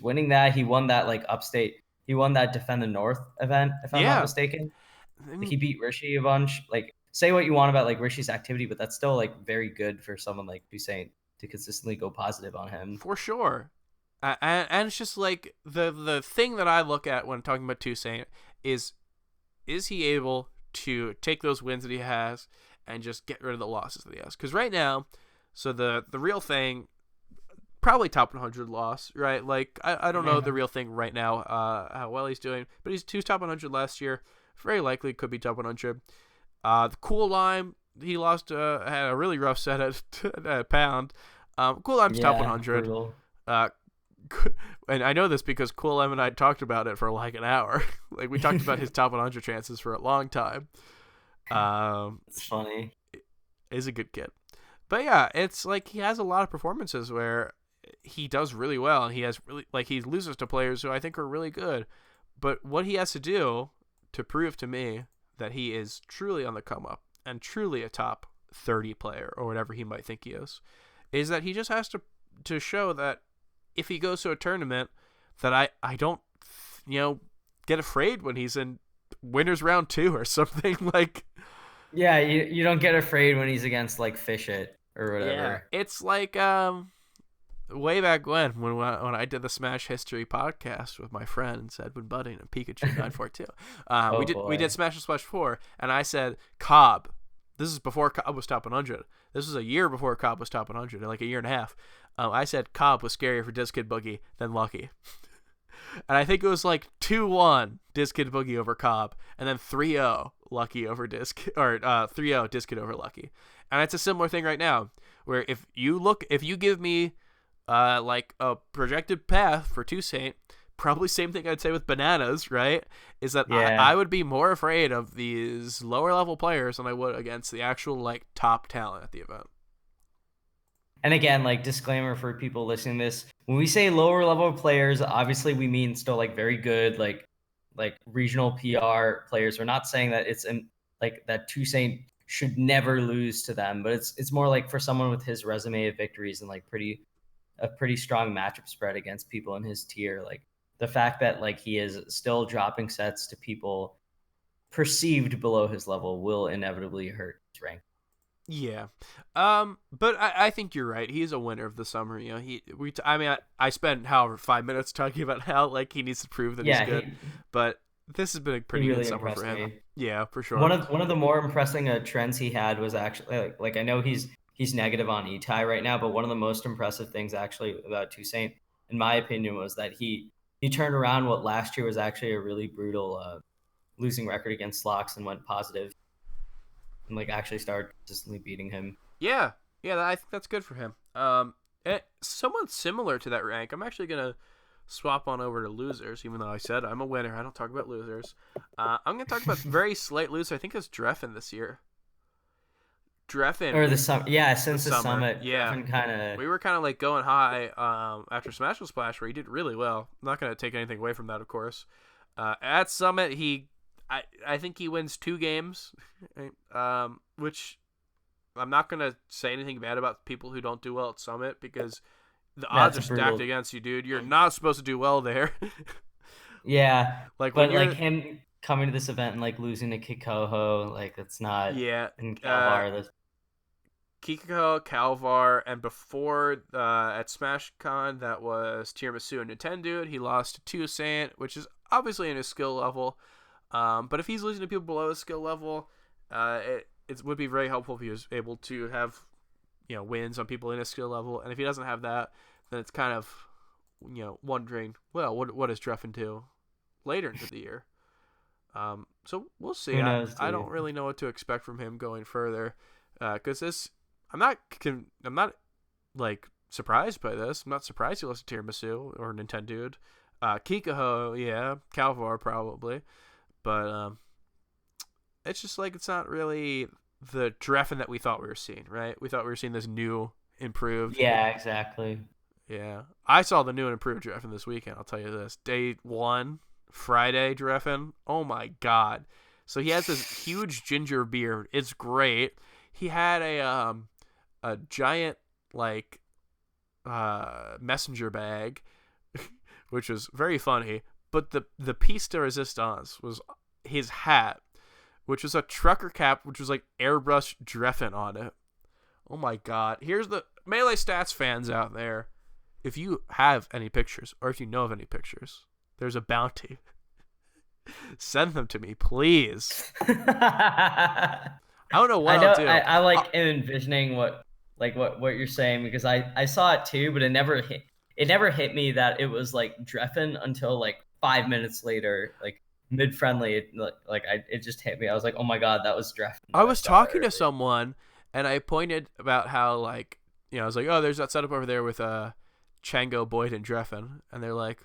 winning that. He won that like upstate. He won that Defend the North event, if I'm not yeah, mistaken. I Like mean, he beat Rishi a bunch. Like say what you want about like Rishi's activity, but that's still like very good for someone like Toussaint to consistently go positive on him. for sure. And it's just like the thing that I look at when talking about Toussaint is he able to take those wins that he has and just get rid of the losses that he has? Because right now, so the real thing, probably top 100 loss, right? Like I don't know Yeah. the real thing right now, how well he's doing, but he was top 100 last year. Very likely could be top 100. The Cool Lime, he lost, had a really rough set at Pound. Cool Lime's top Yeah, 100. brutal. Uh, and I know this because Cool Lime and I talked about it for like an hour. Like we talked about his top 100 chances for a long time. It's funny. Is a good kid, but yeah, it's like he has a lot of performances where he does really well, and he has really like he loses to players who I think are really good. But what he has to do to prove to me that he is truly on the come up and truly a top 30 player or whatever he might think he is that he just has to show that if he goes to a tournament that I don't get afraid when he's in winners round 2 or something. Like, Yeah, you don't get afraid when he's against like Fishit or yeah, whatever. it's like way back when I did the Smash History podcast with my friends EdwinBudding and Pikachu 942. Oh We did boy. Smash and Splash 4, and I said Cobb. This is before Cobb was top 100. This was a year before Cobb was top 100, like a year and a half. I said Cobb was scarier for Disc Kid Boogie than Lucky. And I think it was like 2-1 Disc Kid Boogie over Cobb, and then 3-0 Lucky over Disc, or 3-0 Disc Kid over Lucky. And it's a similar thing right now, where if you give me like a projected path for Toussaint, probably same thing I'd say with Bananas, right? Is that I Yeah. would be more afraid of these lower level players than I would against the actual like top talent at the event. And again, like disclaimer for people listening to this, when we say lower level players, obviously we mean still like very good, like regional PR players. We're not saying that it's like that Toussaint should never lose to them, but it's more like for someone with his resume of victories and like a pretty strong matchup spread against people in his tier. Like the fact that like he is still dropping sets to people perceived below his level will inevitably hurt his rank. Yeah, but I think you're right. He's a winner of the summer. You know, I mean, I spent however 5 minutes talking about how like he needs to prove that he's Yeah, good, but this has been a he pretty good really summer for impressed him. me. Yeah, for sure. One of the more impressing trends he had was actually like I know he's negative on Etai right now, but one of the most impressive things actually about Toussaint, in my opinion, was that he turned around what last year was actually a really brutal losing record against Slox and went positive and like actually started consistently beating him. Yeah, yeah, I think that's good for him. Somewhat similar to that rank. I'm actually gonna swap on over to losers, even though I said I'm a winner. I don't talk about losers. I'm gonna talk about very slight loser. I think it's Dreffen this year. Dreffen Or the summer, yeah, the since the summer. summit, Yeah, Griffin kind of we were kind of like going high after Smash and Splash, where he did really well. I'm not gonna take anything away from that, of course. At Summit, I think he wins 2 games, which I'm not gonna say anything bad about people who don't do well at Summit because the odds are that's stacked brutal. against you, dude. You're not supposed to do well there. Yeah, Like when but like you're, him coming to this event and like losing to Kikoho, like that's not yeah, in Kalvar. That's Kikako, Calvar, and before at SmashCon, that was Tiramisu and Nintendo. He lost to Toussaint, which is obviously in his skill level. But if he's losing to people below his skill level, it would be very helpful if he was able to have wins on people in his skill level. And if he doesn't have that, then it's kind of wondering, well, what does Dreffen do later into the year? So we'll see. Who I, knows, I don't dude? really know what to expect from him going further, because I'm not like surprised by this. I'm not surprised he listens to Tiramisu or Nintendo. Kikaho, yeah, Calvar probably, but it's just like it's not really the Dreffen that we thought we were seeing, right? We thought we were seeing this new, improved. Yeah, exactly. Yeah, I saw the new and improved Dreffen this weekend. I'll tell you this: day one, Friday Dreffen. Oh my god! So he has this huge ginger beard. It's great. He had a giant like messenger bag, which was very funny. But the piece de resistance was his hat, which was a trucker cap, which was like airbrush Dreffen on it. Oh my god! Here's the Melee Stats fans out there. If you have any pictures, or if you know of any pictures, there's a bounty. Send them to me, please. I I don't know what know. I'll do. I like envisioning what you're saying because I saw it too, but it never hit me that it was like Dreffen until like 5 minutes later, like mid friendly. It just hit me. I was like, oh my god, that was Dreffen I that I was saw talking to earlier. someone, and I pointed about how like I was like, oh, there's that setup over there with Chango, Boyd, and Dreffen, and they're like,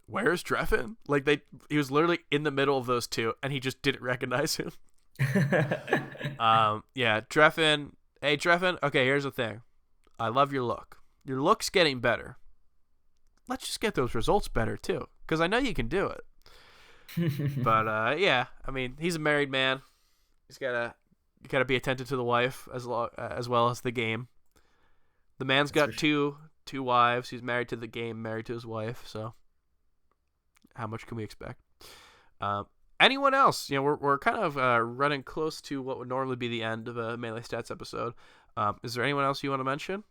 where's Dreffen? Like he was literally in the middle of those two, and he just didn't recognize him. Yeah, Dreffen. Hey, Dreffen. Okay, here's the thing. I love your look. Your look's getting better. Let's just get those results better too, because I know you can do it. But yeah, I mean, he's a married man. He's gotta be attentive to the wife as well as the game. The man's That's for got sure. two wives. He's married to the game, married to his wife. So how much can we expect? Um, Anyone else? We're kind of running close to what would normally be the end of a Melee Stats episode. Is there anyone else you want to mention?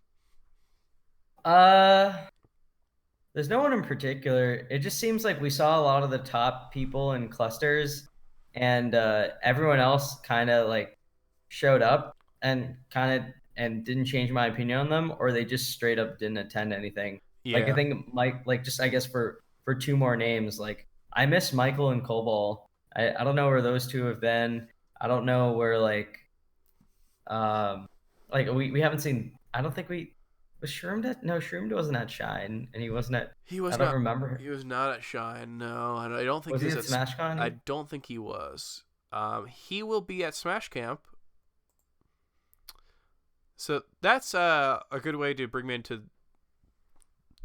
Uh, there's no one in particular. It just seems like we saw a lot of the top people in clusters, and everyone else kind of like showed up and didn't change my opinion on them, or they just straight up didn't attend anything. Like I Yeah, think Mike, like just I guess for two more names, like I miss Michael and Cobol. I don't know where those two have been. I don't know where um we haven't seen. I don't think we was Shroomed at no Shroomed wasn't at Shine and he wasn't at. he was I don't not. remember. He was not at Shine. No, I don't think Was he he was at at. I SmashCon? don't think he was. He will be at Smash Camp. So that's a good way to bring me into.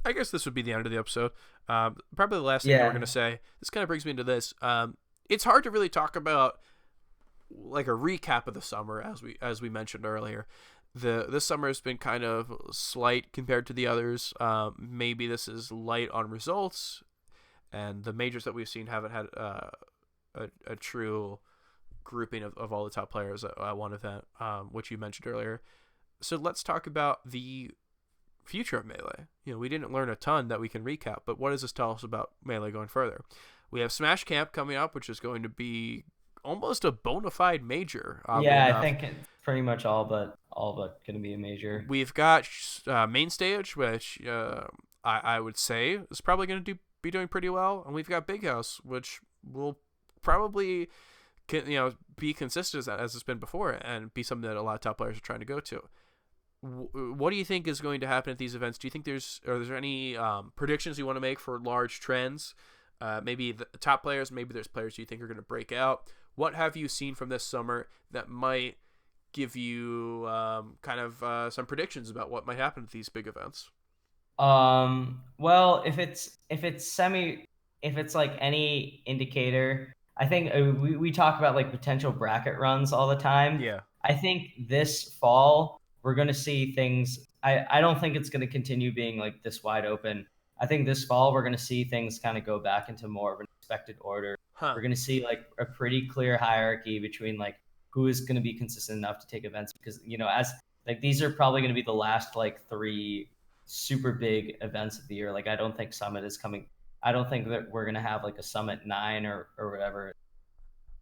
I guess this would be the end of the episode. Probably the last thing that we're Yeah, gonna say. This kind of brings me into this. It's hard to really talk about like a recap of the summer as we mentioned earlier. This summer has been kind of slight compared to the others. Maybe this is light on results, and the majors that we've seen haven't had a true grouping of all the top players at one event, which you mentioned earlier. So let's talk about the future of Melee. We didn't learn a ton that we can recap, but what does this tell us about Melee going further? We have Smash Camp coming up, which is going to be almost a bona fide major, oddly yeah. I enough. think it's pretty much all but gonna be a major. We've got main stage, which I would say is probably going to be doing pretty well, and we've got Big House, which will probably be consistent as it's been before, and be something that a lot of top players are trying to go to. What do you think is going to happen at these events? Do you think is there any predictions you want to make for large trends? Maybe the top players, maybe there's players you think are going to break out. What have you seen from this summer that might give you kind of some predictions about what might happen at these big events? Well, if it's like any indicator, I think we talk about like potential bracket runs all the time. Yeah. I think this fall we're going to see things. I don't think it's going to continue being like this wide open. I think this fall we're going to see things kind of go back into more of an expected order. Huh. We're going to see like a pretty clear hierarchy between like who is going to be consistent enough to take events because as like these are probably going to be the last like three super big events of the year. Like I don't think Summit is coming. I don't think that we're gonna have like a Summit 9 or whatever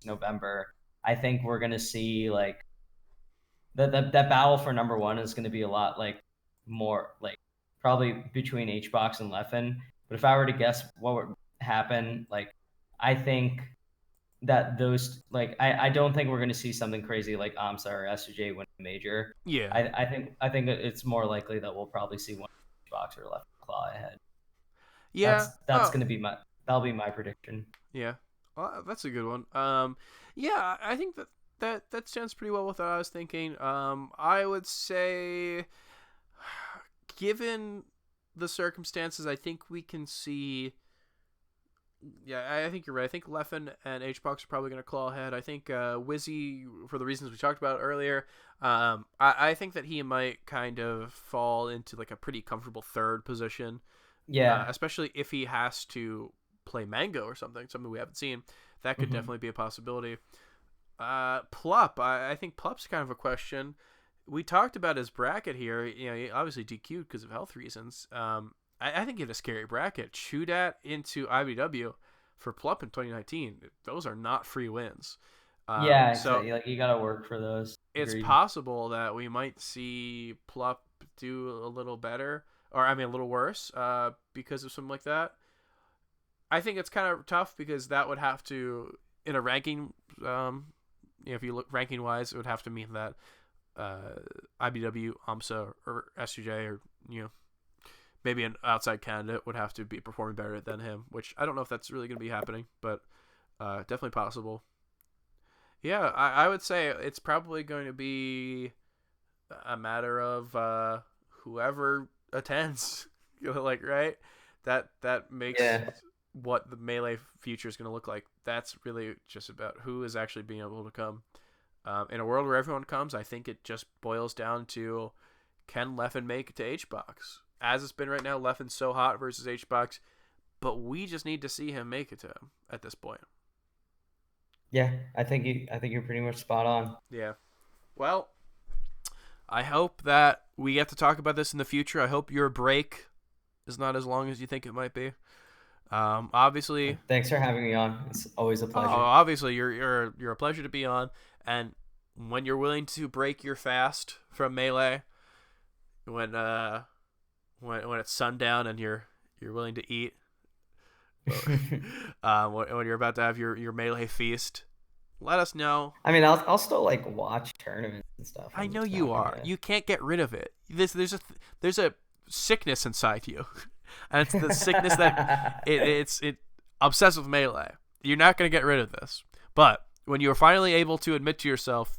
November. I think we're gonna see like that battle for number one is gonna be a lot like more like probably between HBox and Leffen. But if I were to guess what would happen, like I think that those like I don't think we're going to see something crazy like Amsa or SJ win a major. Yeah. I think it's more likely that we'll probably see one HBox or Leffen claw ahead. Yeah. That's going to be that'll be my prediction. Yeah. Well, that's a good one. Yeah, I think that stands pretty well with what I was thinking. I would say, given the circumstances, I think we can see. Yeah, I think you're right. I think Leffen and HBox are probably going to claw ahead. I think Wizzy, for the reasons we talked about earlier, I think that he might kind of fall into like a pretty comfortable third position. Yeah. Especially if he has to play Mango or something we haven't seen. That could definitely be a possibility. Plup, I think Plup's kind of a question. We talked about his bracket here. You know, he obviously DQ'd because of health reasons. I think he had a scary bracket. Chudat into IBW for Plup in 2019. Those are not free wins. Yeah, exactly. Like you got to work for those. It's Agreed. possible that we might see Plup do a little better, or I mean a little worse, because of something like that. I think it's kind of tough because that would have to, in a ranking, if you look ranking wise, it would have to mean that IBW, AMSA, or SUJ, or maybe an outside candidate would have to be performing better than him, which I don't know if that's really going to be happening, but definitely possible. Yeah, I would say it's probably going to be a matter of whoever attends, right? That makes what the Melee future is going to look like. That's really just about who is actually being able to come. In a world where everyone comes, I think it just boils down to, can Leffen make it to HBox? As it's been right now, Leffen's so hot versus HBox, but we just need to see him make it to him at this point. Yeah, I think you're pretty much spot on. Yeah. Well, I hope that we get to talk about this in the future. I hope your break is not as long as you think it might be. Obviously. Thanks for having me on. It's always a pleasure. Obviously, you're a pleasure to be on, and when you're willing to break your fast from Melee, when it's sundown and you're willing to eat, when you're about to have your Melee feast, let us know. I mean, I'll still like watch tournaments and stuff. I know you are. You can't get rid of it. There's a sickness inside you, and it's the sickness that it obsessed with Melee. You're not gonna get rid of this, but when you are finally able to admit to yourself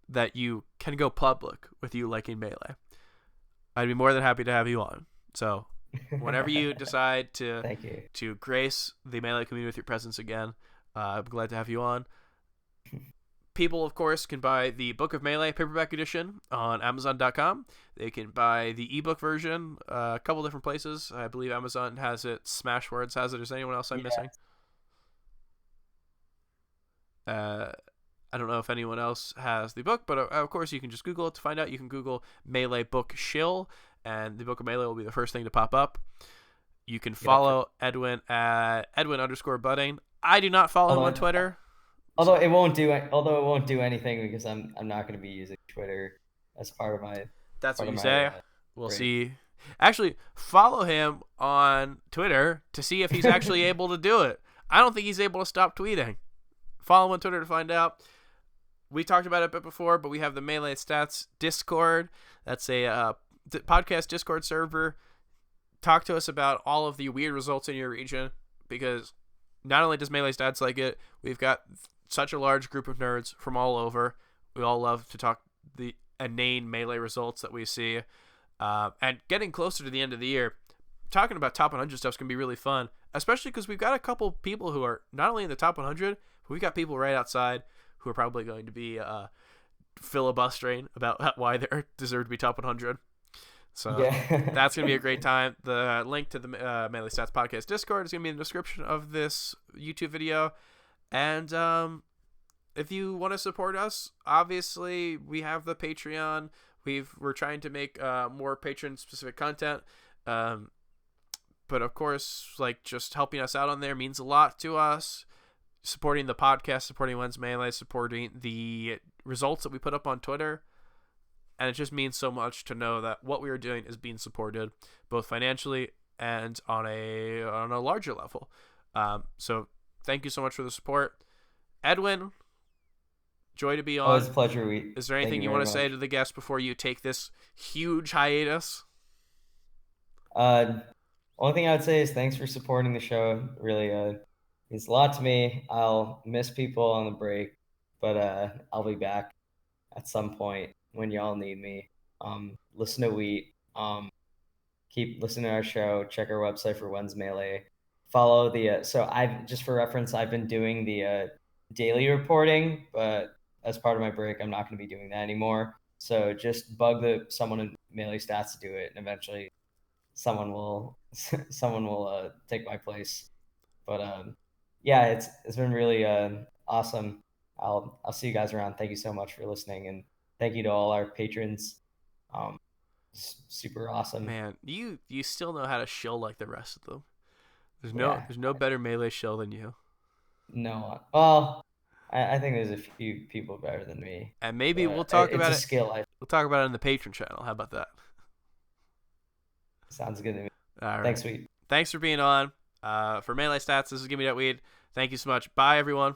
that you can go public with you liking Melee, I'd be more than happy to have you on. So whenever you decide to grace the Melee community with your presence again, I'm glad to have you on. People, of course, can buy the Book of Melee paperback edition on Amazon.com. They can buy the ebook version a couple different places. I believe Amazon has it. Smashwords has it. Is anyone else I'm missing? I don't know if anyone else has the book, but of course you can just Google it to find out. You can Google Melee book shill, and the Book of Melee will be the first thing to pop up. You can follow Edwin at EdwinBudding. I do not follow him on Twitter. Although it won't do anything because I'm not going to be using Twitter as part of my. That's what you say. We'll see. Actually, follow him on Twitter to see if he's actually able to do it. I don't think he's able to stop tweeting. Follow him on Twitter to find out. We talked about it a bit before, but we have the Melee Stats Discord. That's a podcast Discord server. Talk to us about all of the weird results in your region, because not only does Melee Stats like it, we've got such a large group of nerds from all over. We all love to talk the inane Melee results that we see. And getting closer to the end of the year, talking about top 100 stuff is going to be really fun, especially because we've got a couple people who are not only in the top 100, but we've got people right outside who are probably going to be filibustering about why they deserve to be top 100. So that's going to be a great time. The link to the Melee Stats Podcast Discord is going to be in the description of this YouTube video. And if you want to support us, obviously we have the Patreon. We're trying to make more patron-specific content. But of course, like, just helping us out on there means a lot to us. Supporting the podcast, supporting Lens Melee, supporting the results that we put up on Twitter. And it just means so much to know that what we are doing is being supported both financially and on a larger level. So thank you so much for the support. Edwin, joy to be on. Always a pleasure. Is there anything you want to say to the guests before you take this huge hiatus? Only thing I would say is thanks for supporting the show. Really means a lot to me. I'll miss people on the break, but I'll be back at some point when y'all need me. Listen to Wheat. Keep listening to our show. Check our website for when's Melee. Follow the so I've just for reference, I've been doing the daily reporting, but as part of my break, I'm not going to be doing that anymore. So just bug someone in Melee Stats to do it, and eventually someone will take my place. But yeah, it's been really awesome. I'll see you guys around. Thank you so much for listening, and thank you to all our patrons. Super awesome. Man, you still know how to shill like the rest of them. There's no better Melee shill than you. No, well, I think there's a few people better than me. And maybe we'll talk about it. It's a skill. We'll talk about it on the Patreon channel. How about that? Sounds good to me. All right. Thanks, Weed. Thanks for being on. For Melee Stats, this is Gimme That Weed. Thank you so much. Bye, everyone.